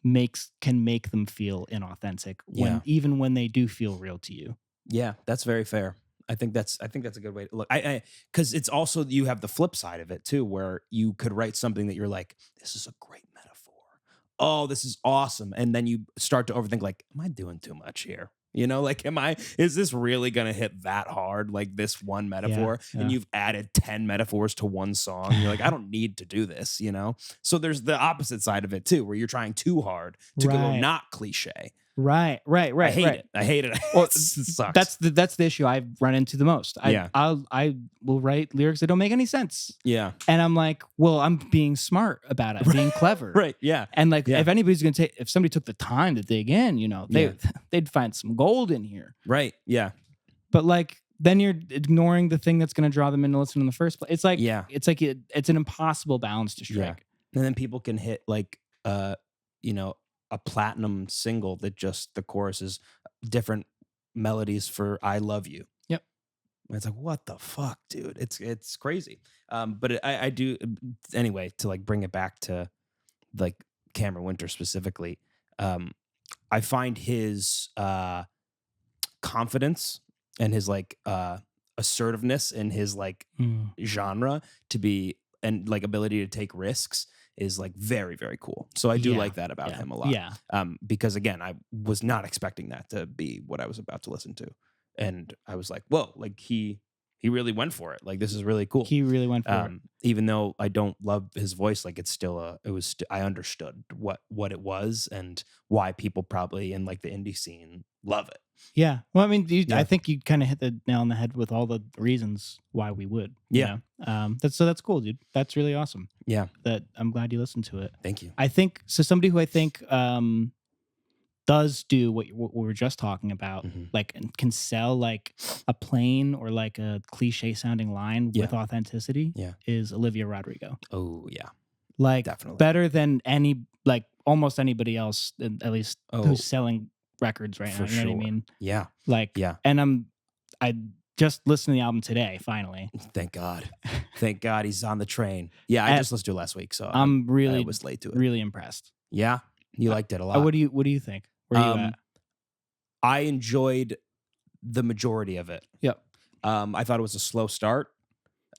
make them feel inauthentic even when they do feel real to you. Yeah, that's very fair. I think that's a good way to look. I because it's also, you have the flip side of it too, where you could write something that you're like, this is a great metaphor. Oh, this is awesome. And then you start to overthink, like, am I doing too much here? You know, like, is this really going to hit that hard? Like this one metaphor, and you've added 10 metaphors to one song. You're like, I don't need to do this, you know? So there's the opposite side of it too, where you're trying too hard to go not cliche. Right. I hate it. Well, it sucks. That's the issue I've run into the most. I will write lyrics that don't make any sense. Yeah. And I'm like, well, I'm being smart about it, being clever. Right. Yeah. And like, if somebody took the time to dig in, you know, they'd find some gold in here. Right. Yeah. But like, then you're ignoring the thing that's going to draw them in to listen in the first place. It's like, it's an impossible balance to strike. Yeah. And then people can hit like, you know, a platinum single that just the chorus is different melodies for I Love You. Yep. And it's like, what the fuck, dude? It's crazy. But I do, anyway, to like bring it back to like Cameron Winter specifically, I find his confidence and his like assertiveness in his like genre to be, and like ability to take risks is like very, very cool. So I do like that about him a lot. Yeah. Because again, I was not expecting that to be what I was about to listen to. And I was like, whoa, like he really went for it. Like, this is really cool. He really went for it. Even though I don't love his voice, like it's still I understood what it was and why people probably in like the indie scene love it. Yeah. Well, I mean, I think you kind of hit the nail on the head with all the reasons why we would. Yeah. You know? That's cool, dude. That's really awesome. Yeah. That I'm glad you listened to it. Thank you. I think so. Somebody who I think does do what we were just talking about, like can sell like a plain or like a cliche sounding line with authenticity. Is Olivia Rodrigo. Oh yeah. Like definitely better than almost anybody else, at least who's selling records right now. You know what I mean? Yeah. Like, and I just listened to the album today, finally. Thank God. Thank God he's on the train. Yeah, I just listened to it last week, so I was late to it. Really impressed. Yeah. You liked it a lot. What do you think? Where are you at? I enjoyed the majority of it. Yep. I thought it was a slow start.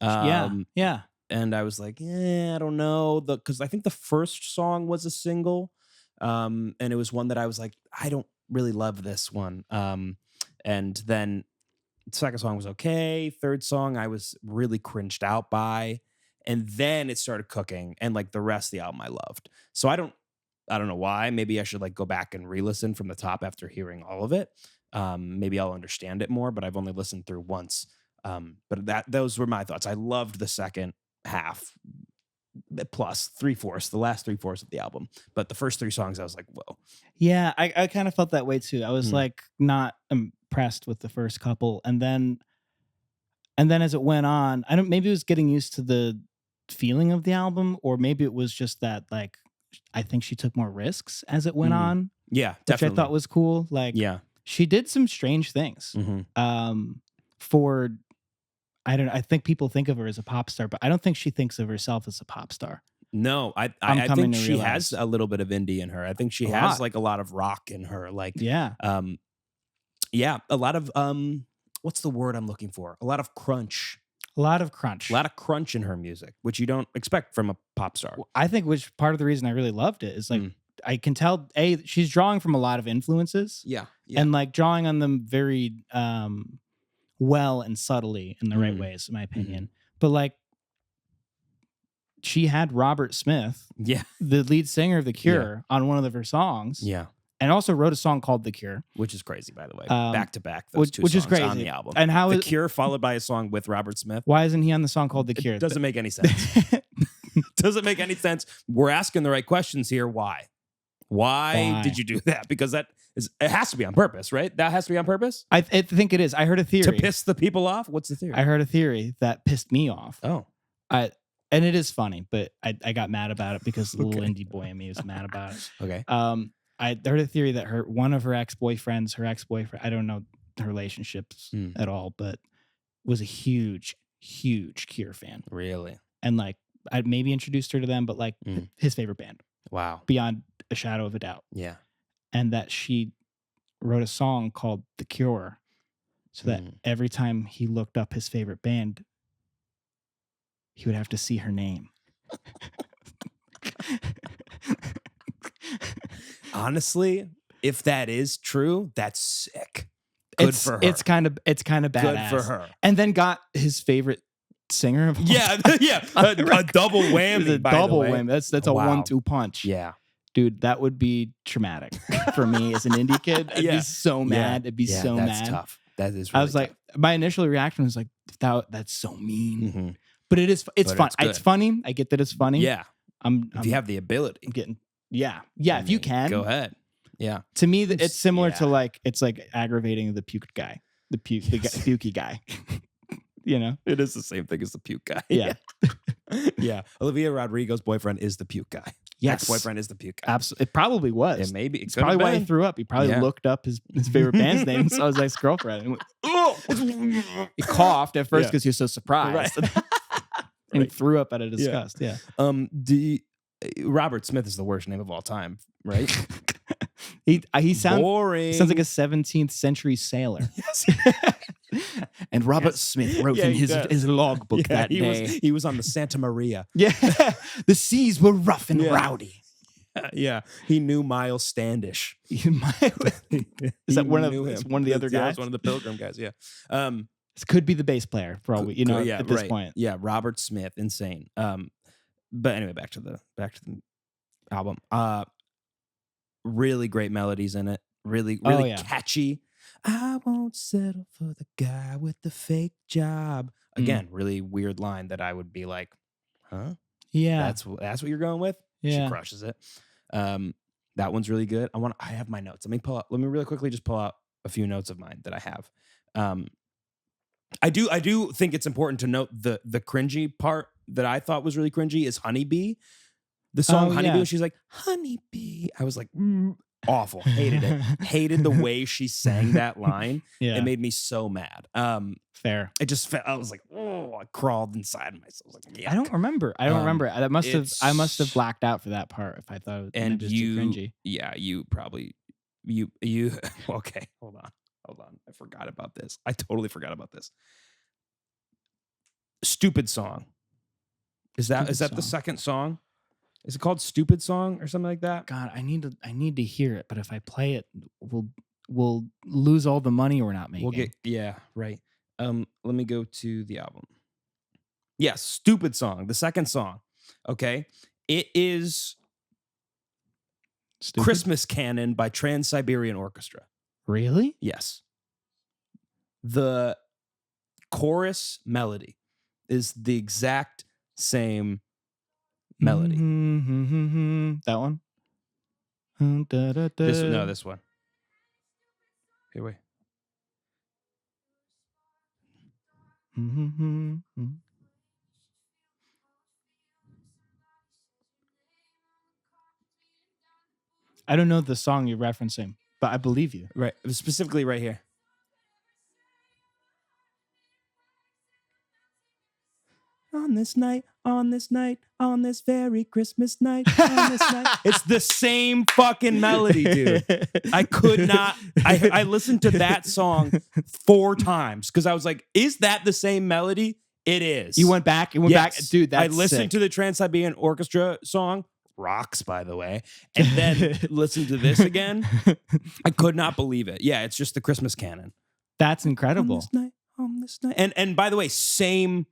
Yeah. And I was like, I don't know. Because I think the first song was a single. And it was one that I was like, I don't really love this one. And then the second song was okay. Third song I was really cringed out by. And then it started cooking. And like the rest of the album I loved. So I don't know why. Maybe I should like go back and re-listen from the top after hearing all of it. maybe I'll understand it more, but I've only listened through once. But those were my thoughts. I loved the second half plus 3/4, the last 3/4 of the album. But the first 3 songs, I was like, whoa. Yeah, I kind of felt that way too. I was like not impressed with the first couple, and then as it went on, maybe it was getting used to the feeling of the album, or maybe it was just that like I think she took more risks as it went on. Yeah, definitely. Which I thought was cool. Like, she did some strange things. For I think people think of her as a pop star, but I don't think she thinks of herself as a pop star. No, I think she has a little bit of indie in her. I think she has like a lot of rock in her. Like, a lot of what's the word I'm looking for? A lot of crunch. A lot of crunch in her music, which you don't expect from a pop star. I think which part of the reason I really loved it is like I can tell she's drawing from a lot of influences. Yeah. And like drawing on them very well and subtly in the right ways, in my opinion. But like she had Robert Smith, the lead singer of The Cure, on one of her songs. Yeah. And also wrote a song called The Cure. Which is crazy, by the way. Back to back, those two songs is crazy. On the album. And how The Cure followed by a song with Robert Smith. Why isn't he on the song called The Cure? It doesn't make any sense. Doesn't make any sense. We're asking the right questions here. Why? Why did you do that? Because it has to be on purpose, right? That has to be on purpose? I think it is. I heard a theory. To piss the people off? What's the theory? I heard a theory that pissed me off. Oh. And it is funny, but I got mad about it because the little indie boy in me was mad about it. Okay. I heard a theory that one of her ex-boyfriend, I don't know the relationships at all, but was a huge, huge Cure fan. Really? And like, I maybe introduced her to them, but like his favorite band. Wow. Beyond a shadow of a doubt. Yeah. And that she wrote a song called The Cure so that every time he looked up his favorite band, he would have to see her name. Honestly, if that is true, that's sick. Good for her. It's kind of badass. Good for her. And then got his favorite singer of all time. A double whammy. A double whammy. That's a 1-2 punch. Yeah. Dude, that would be traumatic for me as an indie kid. I'd be so mad. It'd be so mad. That's tough. That is really I was like, my initial reaction was like, that's so mean. But it's fun. It's funny. I get that it's funny. Yeah. If you have the ability. I'm getting if you can. Go ahead. Yeah. To me, it's similar to like, it's like aggravating the puke guy. The pukey guy. You know? It is the same thing as the puke guy. Yeah. Yeah. Olivia Rodrigo's boyfriend is the puke guy. Yes. Ex-boyfriend is the puke guy. Absolutely. It probably was. Yeah, maybe. It's probably why he threw up. He probably looked up his favorite band's name and saw his ex-girlfriend. And went, oh! He coughed at first because he was so surprised. Right. And he threw up out of disgust. Yeah. Robert Smith is the worst name of all time, right? He sounds boring. Sounds like a 17th century sailor. Yes. And Robert Smith wrote in his logbook that day. He was on the Santa Maria. Yeah. The seas were rough and rowdy. Yeah. He knew Miles Standish. Is that one of the other guys? Yeah, it's one of the Pilgrim guys. Yeah. This could be the bass player for all we, at this point. Yeah, Robert Smith, insane. But anyway, back to the album. Really great melodies in it. Really catchy. I won't settle for the guy with the fake job. Again, really weird line that I would be like, huh? Yeah. That's what you're going with? Yeah. She crushes it. That one's really good. I have my notes. Let me really quickly just pull out a few notes of mine that I have. I do think it's important to note the cringy part that I thought was really cringy is Honeybee. The song Honeybee, she's like, Honeybee. I was like, awful. Hated it. Hated the way she sang that line. Yeah. It made me so mad. Fair. I just felt, I was like, oh, I crawled inside myself. I was like, yuck. I don't remember. I must have blacked out for that part if I thought it was too cringy. Yeah, you probably okay, hold on. I forgot about this. I totally forgot about this. Stupid Song. Is that the second song? Is it called Stupid Song or something like that? God, I need to hear it, but if I play it, we'll lose all the money we're not making. Right. Let me go to the album. Yes, Stupid Song, the second song. Okay. It is Christmas Canon by Trans-Siberian Orchestra. Really? Yes. The chorus melody is the exact same melody. That one? This one. Here, wait. I don't know the song you're referencing, but I believe you. Right. Specifically right here. On this night, on this night, on this very Christmas night, on this night. It's the same fucking melody, dude. I could not. I listened to that song 4 times because I was like, is that the same melody? It is. You went back? You went back? Dude, that's I listened to the Trans-Siberian Orchestra song. Rocks, by the way. And then listen to this again. I could not believe it. Yeah, it's just the Christmas canon. That's incredible. On this night. And by the way, same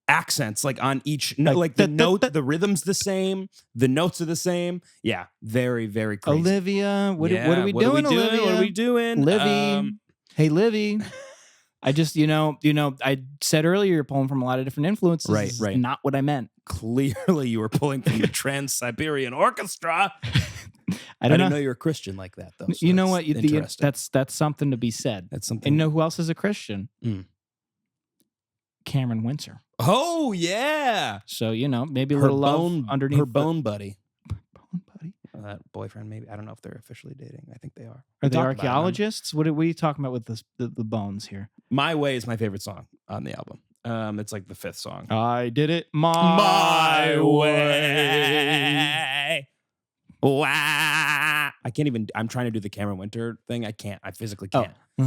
accents like on each note, like the note, the rhythm's the same, the notes are the same. Yeah, very, very crazy. Olivia, what are we doing, Olivia? What are we doing? Livy. Hey, Livy. I just, I said earlier you're pulling from a lot of different influences. Right. Not what I meant. Clearly you were pulling from the Trans-Siberian Orchestra. I didn't know you were a Christian like that, though. So you know what? That's something to be said. That's something. And you know who else is a Christian? Cameron Windsor. Oh, yeah. So, maybe a little love underneath. Her bone buddy. Bone buddy? That boyfriend, maybe. I don't know if they're officially dating. I think they are. Are they archaeologists? What are you talking about with the bones here? My Way is my favorite song on the album. It's like the 5th song. I did it my way. Wow. I can't even. I'm trying to do the Cameron Winter thing. I can't. I physically can't. Yeah,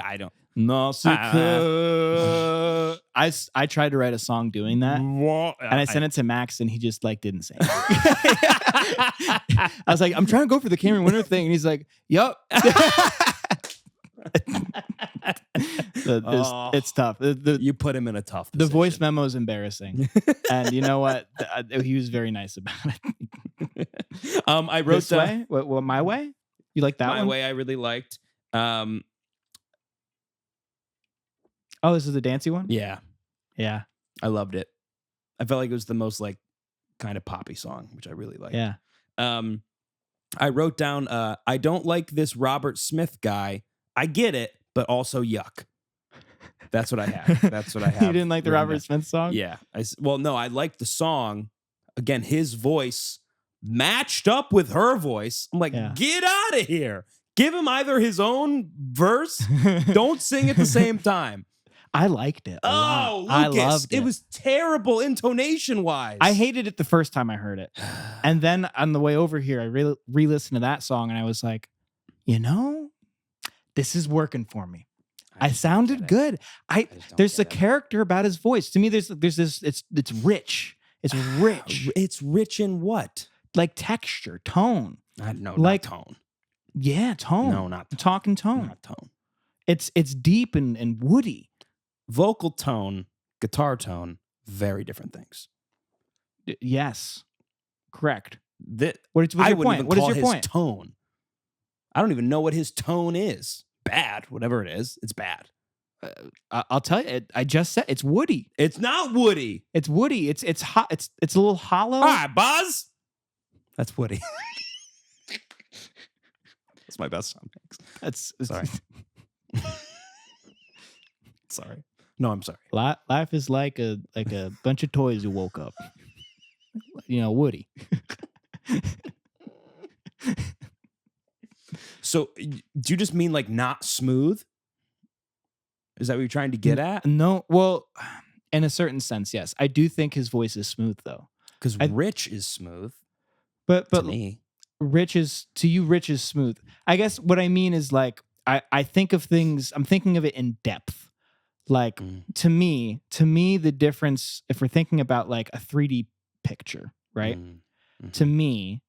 I don't. No, I tried to write a song doing that, and I sent it to Max, and he just didn't say it. I was like, I'm trying to go for the Cameron Winter thing, and he's like, "Yup." It's tough. You put him in a tough position. The voice memo is embarrassing, and you know what? He was very nice about it. I wrote this way. What My Way? You like that one? My Way, I really liked. Oh, this is the dancey one? Yeah. I loved it. I felt like it was the most kind of poppy song, which I really liked. Yeah. I wrote down, I don't like this Robert Smith guy. I get it, but also yuck. That's what I have. You didn't like the Robert Smith song? Yeah. No, I liked the song. Again, his voice matched up with her voice. I'm like, Get out of here. Give him either his own verse. Don't sing at the same time. I liked it a lot. Lucas, I loved it. It was terrible intonation-wise. I hated it the first time I heard it. And then on the way over here, I re-listened to that song, and I was like, this is working for me. I sounded good. There's a character about his voice. To me, there's this, it's rich. It's rich. It's rich in what? Like texture, tone. No, not tone. Yeah, tone. No, not tone. Talking tone. Not tone. It's deep and woody. Vocal tone, guitar tone, very different things. Yes, correct. What's your point? What is your point? Tone. I don't even know what his tone is. Bad, whatever it is, it's bad. I'll tell you. I just said it's woody. It's not woody. It's woody. It's hot. It's a little hollow. All right, Buzz. That's woody. That's my best song. That's sorry. Sorry. No, I'm sorry. Life is like a bunch of toys who woke up. Woody. So, do you just mean not smooth? Is that what you're trying to get at? No. Well, in a certain sense, yes. I do think his voice is smooth, though. Because Rich is smooth. But to me, Rich is smooth. I guess what I mean is I think of things. I'm thinking of it in depth. To me, the difference, if we're thinking about a 3D picture, right? Mm-hmm. To me,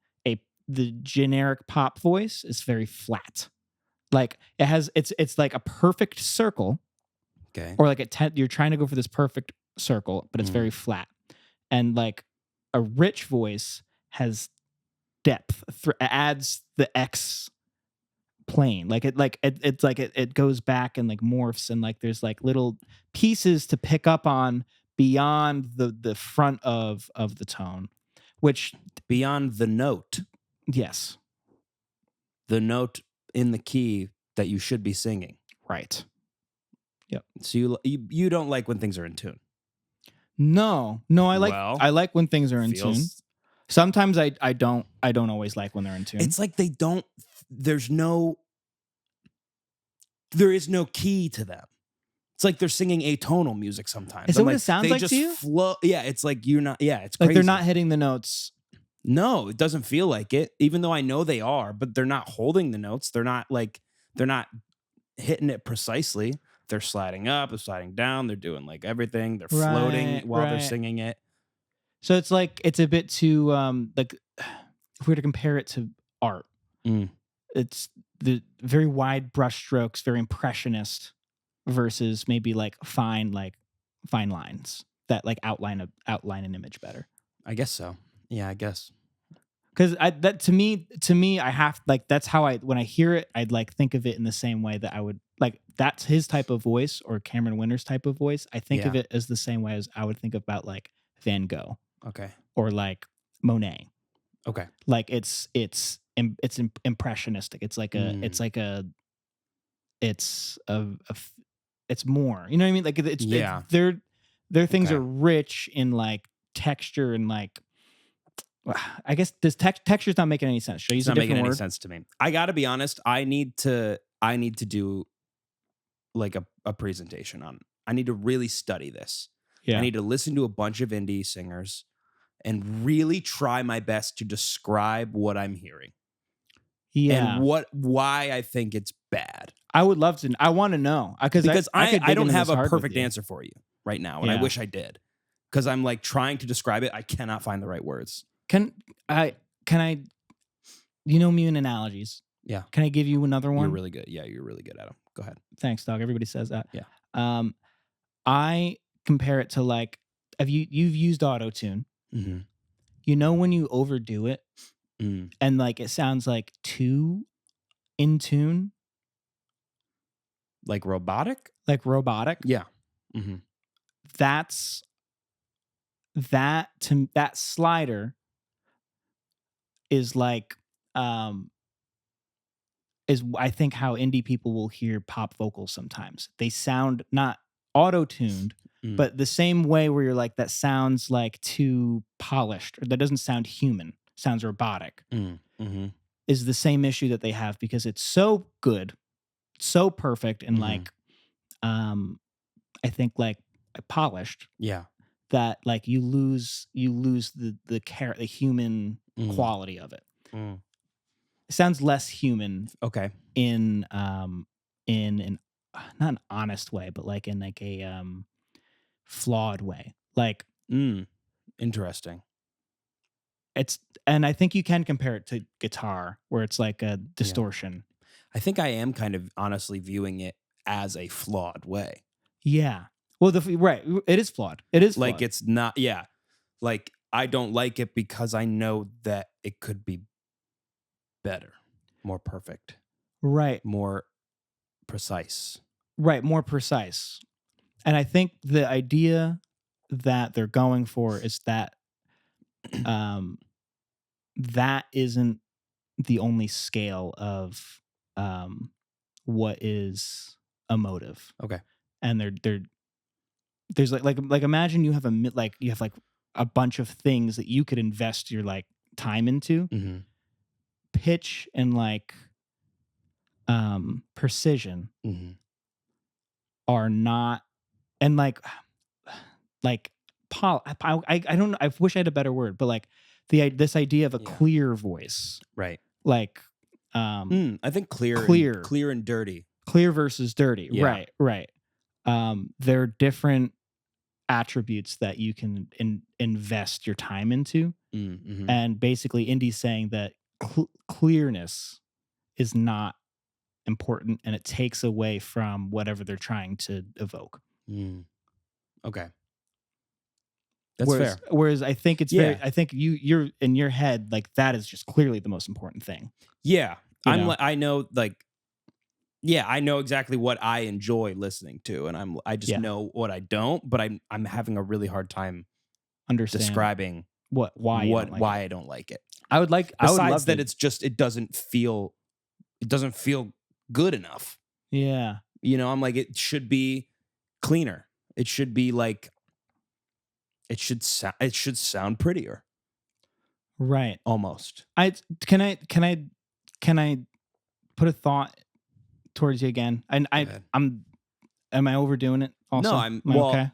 the generic pop voice is very flat. It's like a perfect circle. Okay. Or you're trying to go for this perfect circle, but it's very flat. And a rich voice has depth, adds the X plane. It goes back and like morphs, and like there's like little pieces to pick up on beyond the front of the tone, which beyond the note. Yes. The note in the key that you should be singing. Right. Yep. So you don't like when things are in tune? No, I like when things are in tune. Sometimes I don't always like when they're in tune. It's like there is no key to them. It's like they're singing atonal music sometimes. Is that what it sounds like to you? Flow. Yeah, it's like you're not. Yeah, it's like crazy. They're not hitting the notes. No, it doesn't feel like it. Even though I know they are, but they're not holding the notes. They're not hitting it precisely. They're sliding up, they're sliding down. They're doing like everything. They're floating while they're singing it. So it's like it's a bit too like if we were to compare it to art, it's the very wide brushstrokes, very impressionist, versus maybe like fine lines that like outline an image better. I guess so. Yeah, I guess. Because that to me, I have like that's how when I hear it, I'd like think of it in the same way that I would like that's his type of voice or Cameron Winter's type of voice. I think of it as the same way as I would think about like Van Gogh. Okay. Or like Monet. Okay. Like it's impressionistic. It's more. You know what I mean? Like their things are rich in like texture and like. I guess this texture's not making any sense. Should I use a different word? It's not making any sense to me. I got to be honest. I need to do like a presentation on. I need to really study this. Yeah. I need to listen to a bunch of indie singers and really try my best to describe what I'm hearing. Yeah. And why I think it's bad. I would love to. I want to know because I don't have a perfect answer for you right now, and I wish I did. Because I'm like trying to describe it, I cannot find the right words. Can I? You know me in analogies. Yeah. Can I give you another one? You're really good. Yeah, you're really good at them. Go ahead. Thanks, dog. Everybody says that. Yeah. I compare it to like you've used auto-tune. Mm-hmm. You know when you overdo it and like it sounds like too in tune? Like robotic? Yeah. Mm-hmm. That slider is like is I think how indie people will hear pop vocals sometimes. They sound not auto-tuned, but the same way where you're like, that sounds like too polished, or that doesn't sound human, sounds robotic, is the same issue that they have because it's so good, so perfect, and like, I think like polished. Yeah. That like you lose the human quality of it. It sounds less human. Okay. In not an honest way, but like in like a flawed way. Like interesting. And I think you can compare it to guitar where it's like a distortion. Yeah. I think I am kind of honestly viewing it as a flawed way. Yeah. Well, right. It is flawed. It is like flawed. It's not. Yeah. Like I don't like it because I know that it could be better, more perfect, right, more precise. Right, more precise. And I think the idea that they're going for is that that isn't the only scale of what is emotive. Okay. And there's like imagine you have a bunch of things that you could invest your like time into. Mm-hmm. Pitch and like precision are not, and like I don't know, I wish I had a better word, but like this idea of a clear voice, right? Like I think clear and dirty, clear versus dirty. Yeah. Right. There are different attributes that you can invest your time into. And basically Indy's saying that clearness is not important and it takes away from whatever they're trying to evoke. Okay. That's fair. Whereas I think it's I think you're in your head, like that is just clearly the most important thing. Yeah. I know I know exactly what I enjoy listening to, and I just know what I don't, but I'm having a really hard time describing why I don't like it. Besides that, it's just it doesn't feel good enough. Yeah. I'm like, it should be cleaner. It should be like it should sound prettier. Right. Almost. Can I put a thought towards you again? Am I overdoing it also? No, am I okay?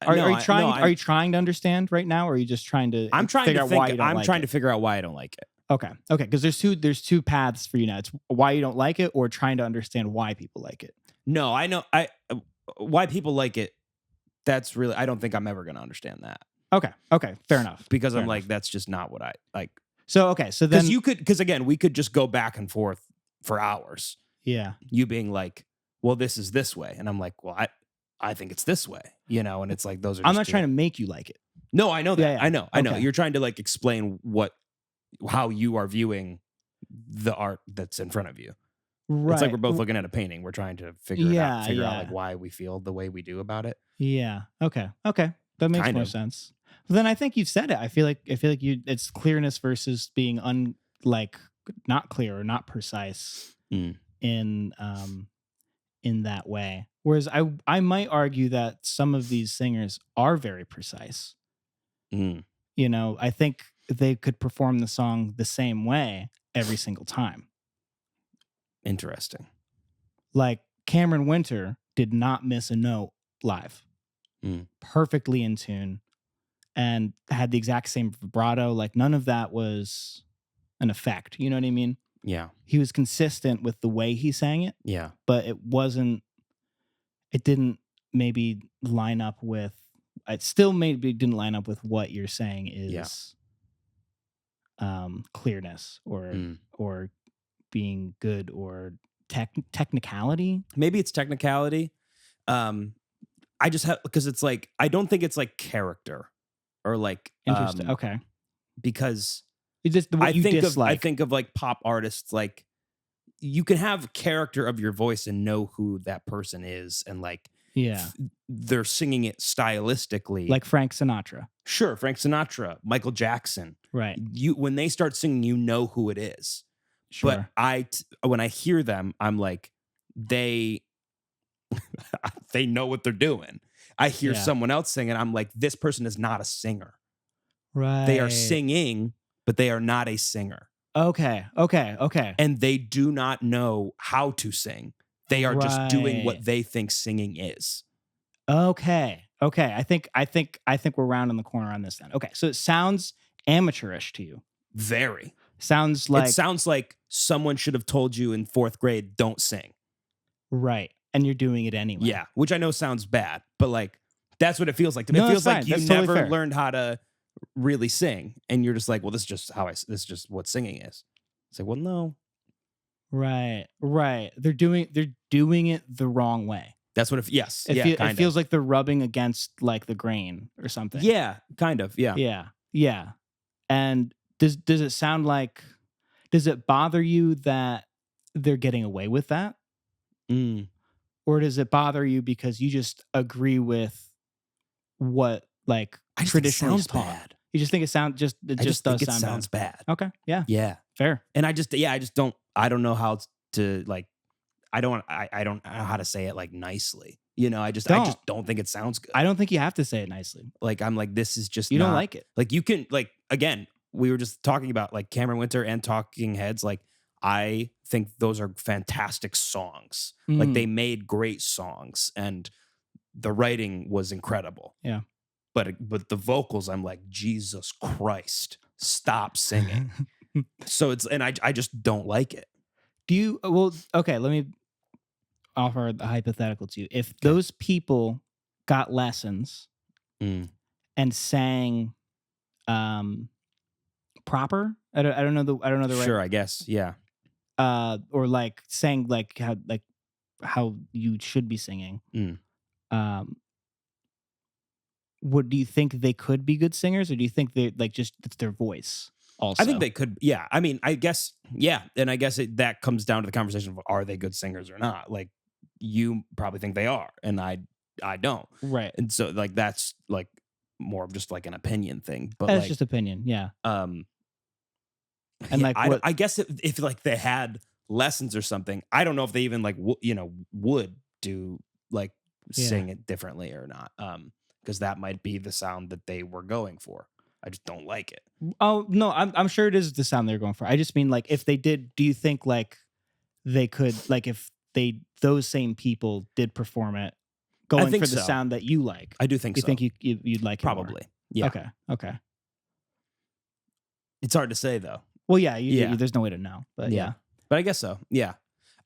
Are you trying to understand right now, or are you just trying to figure out why you don't like it? I'm trying to figure out why I don't like it. Okay. Because there's two paths for you now. It's why you don't like it, or trying to understand why people like it. No, I know why people like it. That's really, I don't think I'm ever going to understand that. Okay. Fair enough. Because I'm like, that's just not what I like. So then because again, we could just go back and forth for hours. Yeah. You being like, well, this is this way. And I'm like, well, I think it's this way, and it's like, those are, I'm not trying to make you like it. No, I know that. Yeah. I know. You're trying to like explain how you are viewing the art that's in front of you. Right. It's like we're both looking at a painting. We're trying to figure out like why we feel the way we do about it. Yeah. Okay. That makes more sense. Well, then I think you've said it. I feel like it's clearness versus being not clear or not precise in that way. Whereas I might argue that some of these singers are very precise. I think they could perform the song the same way every single time. Interesting. Like Cameron Winter did not miss a note live. Perfectly in tune, and had the exact same vibrato. Like none of that was an effect. You know what I mean? Yeah. He was consistent with the way he sang it. Yeah. But it didn't maybe line up with, it still maybe didn't line up with what you're saying is clearness or being good or technicality. Maybe it's technicality. I just have, because it's like, I don't think it's like character or like interesting. Okay. Because it's just what you dislike. I think of like pop artists, like you can have character of your voice and know who that person is, and like they're singing it stylistically, like Frank Sinatra. Sure, Frank Sinatra, Michael Jackson. Right. When they start singing, you know who it is. Sure. But when I hear them, I'm like, they know what they're doing. I hear someone else singing, I'm like, this person is not a singer. Right. They are singing, but they are not a singer. Okay. And they do not know how to sing. They are just doing what they think singing is. Okay. I think we're rounding the corner on this then. Okay. So it sounds amateurish to you. Very. It sounds like someone should have told you in 4th grade, don't sing. Right. And you're doing it anyway. Yeah, which I know sounds bad, but like that's what it feels like to me. It feels like you never learned how to really sing, and you're just like, well, this is just what singing is. It's like, well, no. Right. They're doing it the wrong way. That's what it feels like they're rubbing against like the grain or something. Yeah, kind of. Yeah. Yeah. And does it sound like, does it bother you that they're getting away with that? Or does it bother you because you just agree with what like traditionally is taught? Bad. You just think it sounds bad. Okay. Yeah. Yeah. Fair. And I don't know how to like, I don't know how to say it like nicely. I just don't think it sounds good. I don't think you have to say it nicely. Like, I'm like, this is just you don't like it. Like you can, like, again, we were just talking about like Cameron Winter and Talking Heads. Like, I think those are fantastic songs. Like they made great songs and the writing was incredible. Yeah. But the vocals, I'm like, Jesus Christ, stop singing. So I just don't like it. Okay, let me offer a hypothetical to you. If those people got lessons and sang proper, I don't know the right. Sure, I guess. Yeah. Or like sang like how you should be singing. what do you think they could be good singers, or do you think they like just it's their voice also? I think they could. Yeah. I mean, I guess. Yeah. And I guess that comes down to the conversation of are they good singers or not? Like you probably think they are, and I don't. Right. And so like that's like more of just like an opinion thing. But That's like, just opinion. Yeah. And yeah, like I guess if like they had lessons or something, I don't know if they even like would do like sing it differently or not. Because that might be the sound that they were going for. I just don't like it. Oh no, I'm sure it is the sound they're going for. I just mean like if they did, do you think like they could like if those same people did perform it going for the sound that you like? I do think so. You think you'd like it probably. More? Yeah. Okay. It's hard to say though. Well, yeah, there's no way to know, but yeah. But I guess so. Yeah.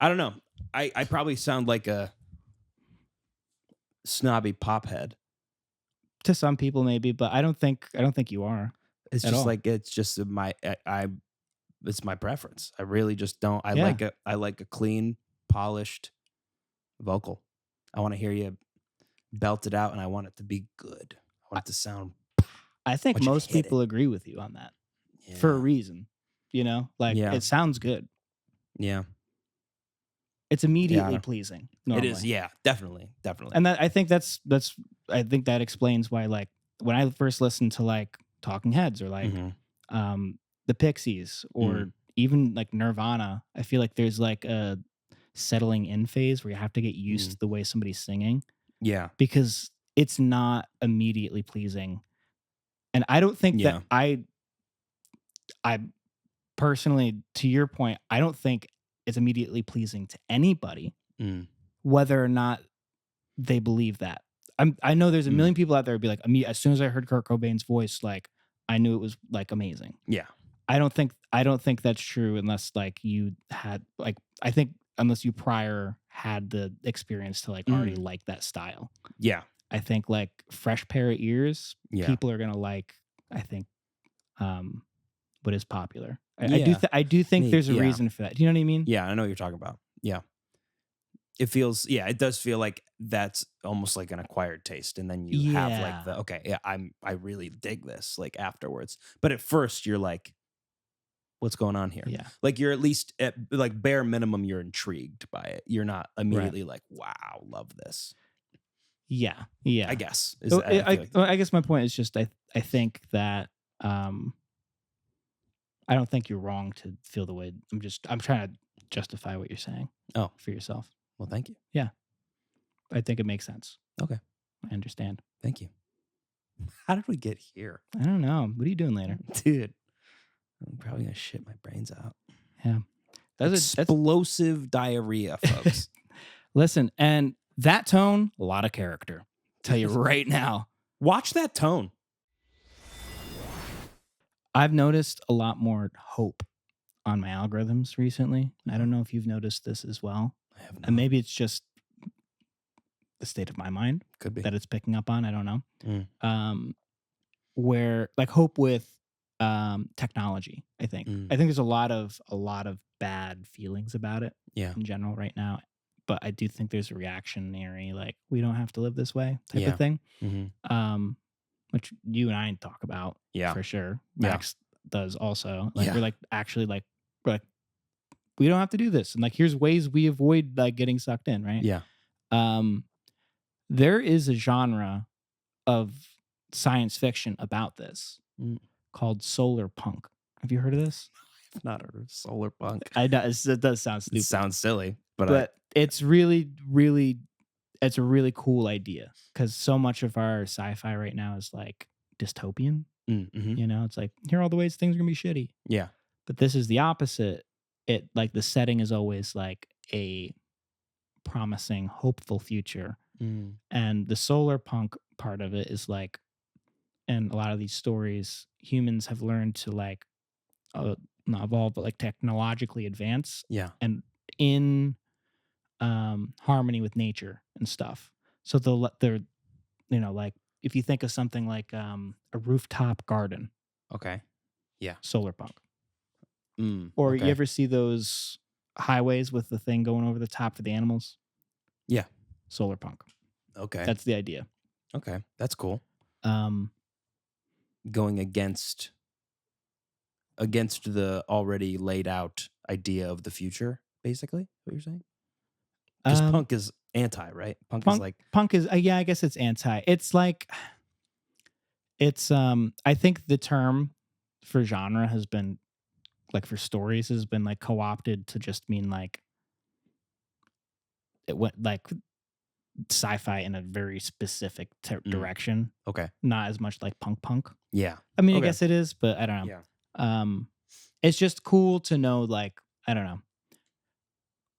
I don't know. I probably sound like a snobby pop head to some people maybe, but I don't think you are. It's just like it's just it's my preference. I really just don't. I like a clean, polished vocal. I want to hear you belt it out, and I want it to be good. I want it to sound. I think most people agree with you on that for a reason. You know, like it sounds good. Yeah. It's immediately pleasing. Normally. It is, yeah, definitely. And I think that's I think that explains why like when I first listened to like Talking Heads or like the Pixies or even like Nirvana, I feel like there's like a settling in phase where you have to get used to the way somebody's singing. Yeah. Because it's not immediately pleasing. And I don't think that I personally, to your point, I don't think it's immediately pleasing to anybody, whether or not they believe that. I know there's a million people out there who'd be like, as soon as I heard Kurt Cobain's voice, like I knew it was like amazing. Yeah. I don't think that's true unless like you had like I think unless you prior had the experience to like already like that style. Yeah. I think like fresh pair of ears, people are gonna like. I think what is popular. I do think there's a reason for that. Do you know what I mean? Yeah, I know what you're talking about. Yeah. It feels, it does feel like that's almost like an acquired taste. And then you have like I really dig this like afterwards. But at first you're like, what's going on here? Yeah. Like you're at least at like bare minimum, you're intrigued by it. You're not immediately like, wow, love this. Yeah. Yeah. I guess. I guess my point is just I think that I don't think you're wrong to feel the way I'm trying to justify what you're saying. For yourself. Well, thank you. Yeah. I think it makes sense. Okay. I understand. Thank you. How did we get here? I don't know. What are you doing later? Dude, I'm probably going to shit my brains out. Yeah. That's explosive diarrhea, folks. Listen, and that tone, a lot of character. Tell you right now. Watch that tone. I've noticed a lot more hope on my algorithms recently. I don't know if you've noticed this as well. I have not. And maybe it's just the state of my mind. Could be. That it's picking up on. I don't know. Where like hope with technology, I think. I think there's a lot of bad feelings about it in general right now. But I do think there's a reactionary, like, we don't have to live this way type of thing. Which you and I talk about for sure. Max does also. Like we're like actually like we don't have to do this. And like here's ways we avoid like getting sucked in, right? Yeah. There is a genre of science fiction about this called solar punk. Have you heard of this? I've not heard of solar punk. It does sound stupid. It sounds silly, but it's really, really, it's a really cool idea because so much of our sci-fi right now is like dystopian. You know, it's like, here are all the ways things are gonna be shitty. Yeah. But this is the opposite. It like the setting is always like a promising, hopeful future. And the solar punk part of it is like, in a lot of these stories, humans have learned to like not evolve, but like technologically advance. Yeah. And in harmony with nature and stuff. So they're, you know, like if you think of something like a rooftop garden. Okay. Yeah. Solar punk. Or okay. You ever see those highways with the thing going over the top for the animals? Yeah. Solar punk. Okay. That's the idea. Okay. That's cool. going against the already laid out idea of the future, basically, what you're saying? Because punk is anti, right? Punk is yeah, I guess it's anti. It's like I think the term for genre has been like for stories has been like co-opted to just mean like it went like sci-fi in a very specific direction. Okay. Not as much like punk. Yeah. I mean, I guess it is, but I don't know. Yeah. It's just cool to know, like, I don't know.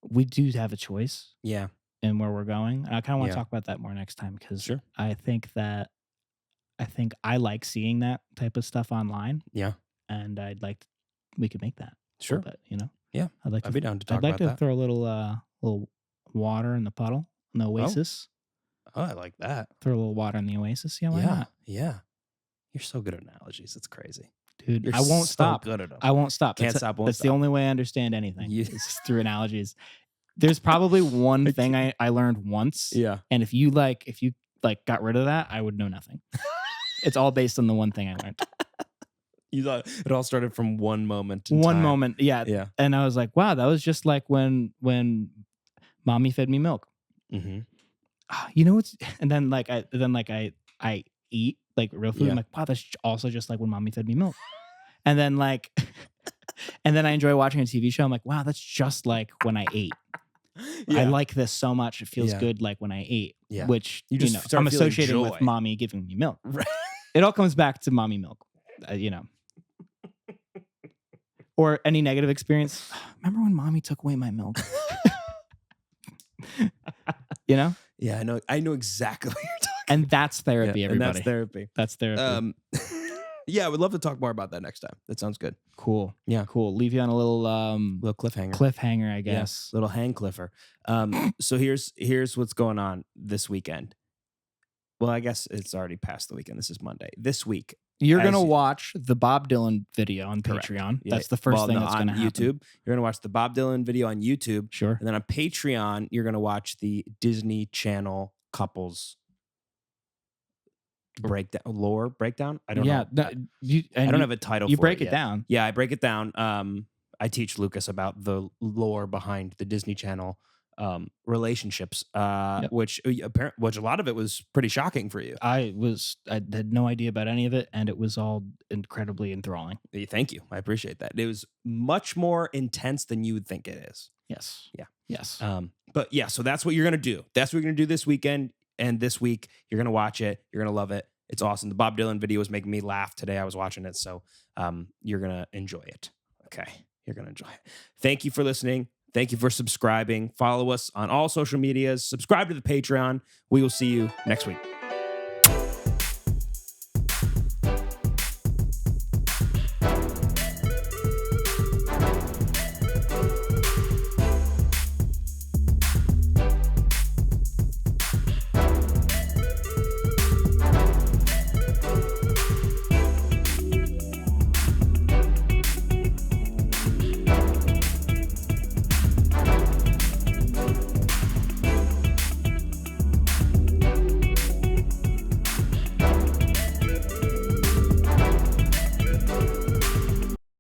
We do have a choice. Yeah. In where we're going. And I kind of want to talk about that more next time because I think I like seeing that type of stuff online. Yeah. And we could make that. Sure. But, you know. Yeah. I'd be down to talk about that. I'd like to throw a little water in the puddle, in the oasis. Oh, I like that. Throw a little water in the oasis. Yeah, why not? Yeah. You're so good at analogies. It's crazy. Dude, You're I won't stop. Good at them. I won't stop. Can't stop. That's the only way I understand anything. It's through analogies. There's probably one thing I learned once. Yeah. And if you got rid of that, I would know nothing. It's all based on the one thing I learned. You thought it all started from one moment. Moment. Yeah. Yeah. And I was like, wow, that was just like when mommy fed me milk. Mm-hmm. You know what's, and then I eat like real food. I'm like, wow, that's also just like when mommy fed me milk. And then and then I enjoy watching a TV show. I'm like, wow, that's just like when I ate. I like this so much. It feels good like when I ate. Yeah. Which I'm associating with mommy giving me milk. Right. It all comes back to mommy milk. Or any negative experience. Remember when mommy took away my milk? Yeah, I know exactly what you're talking about. And that's therapy, everybody. And that's therapy. That's therapy. Yeah, I would love to talk more about that next time. That sounds good. Cool. Yeah. Cool. Leave you on a little cliffhanger. I guess. Little hang cliffer. So here's what's going on this weekend. Well, I guess it's already past the weekend. This is Monday. This week. You're going to watch the Bob Dylan video on Patreon. Yeah. That's the first thing that's going to happen. YouTube. You're going to watch the Bob Dylan video on YouTube. Sure. And then on Patreon, you're going to watch the Disney Channel couples lore breakdown. I don't know. I don't have a title. You break it down. Yeah, I break it down. I teach Lucas about the lore behind the Disney Channel relationships, which a lot of it was pretty shocking for you. I had no idea about any of it, and it was all incredibly enthralling. Thank you. I appreciate that. It was much more intense than you would think it is. Yes. Yeah. Yes. But yeah, so that's what you're gonna do. That's what you're gonna do this weekend. And this week, you're going to watch it. You're going to love it. It's awesome. The Bob Dylan video was making me laugh today. I was watching it. So you're going to enjoy it. Okay. You're going to enjoy it. Thank you for listening. Thank you for subscribing. Follow us on all social medias. Subscribe to the Patreon. We will see you next week.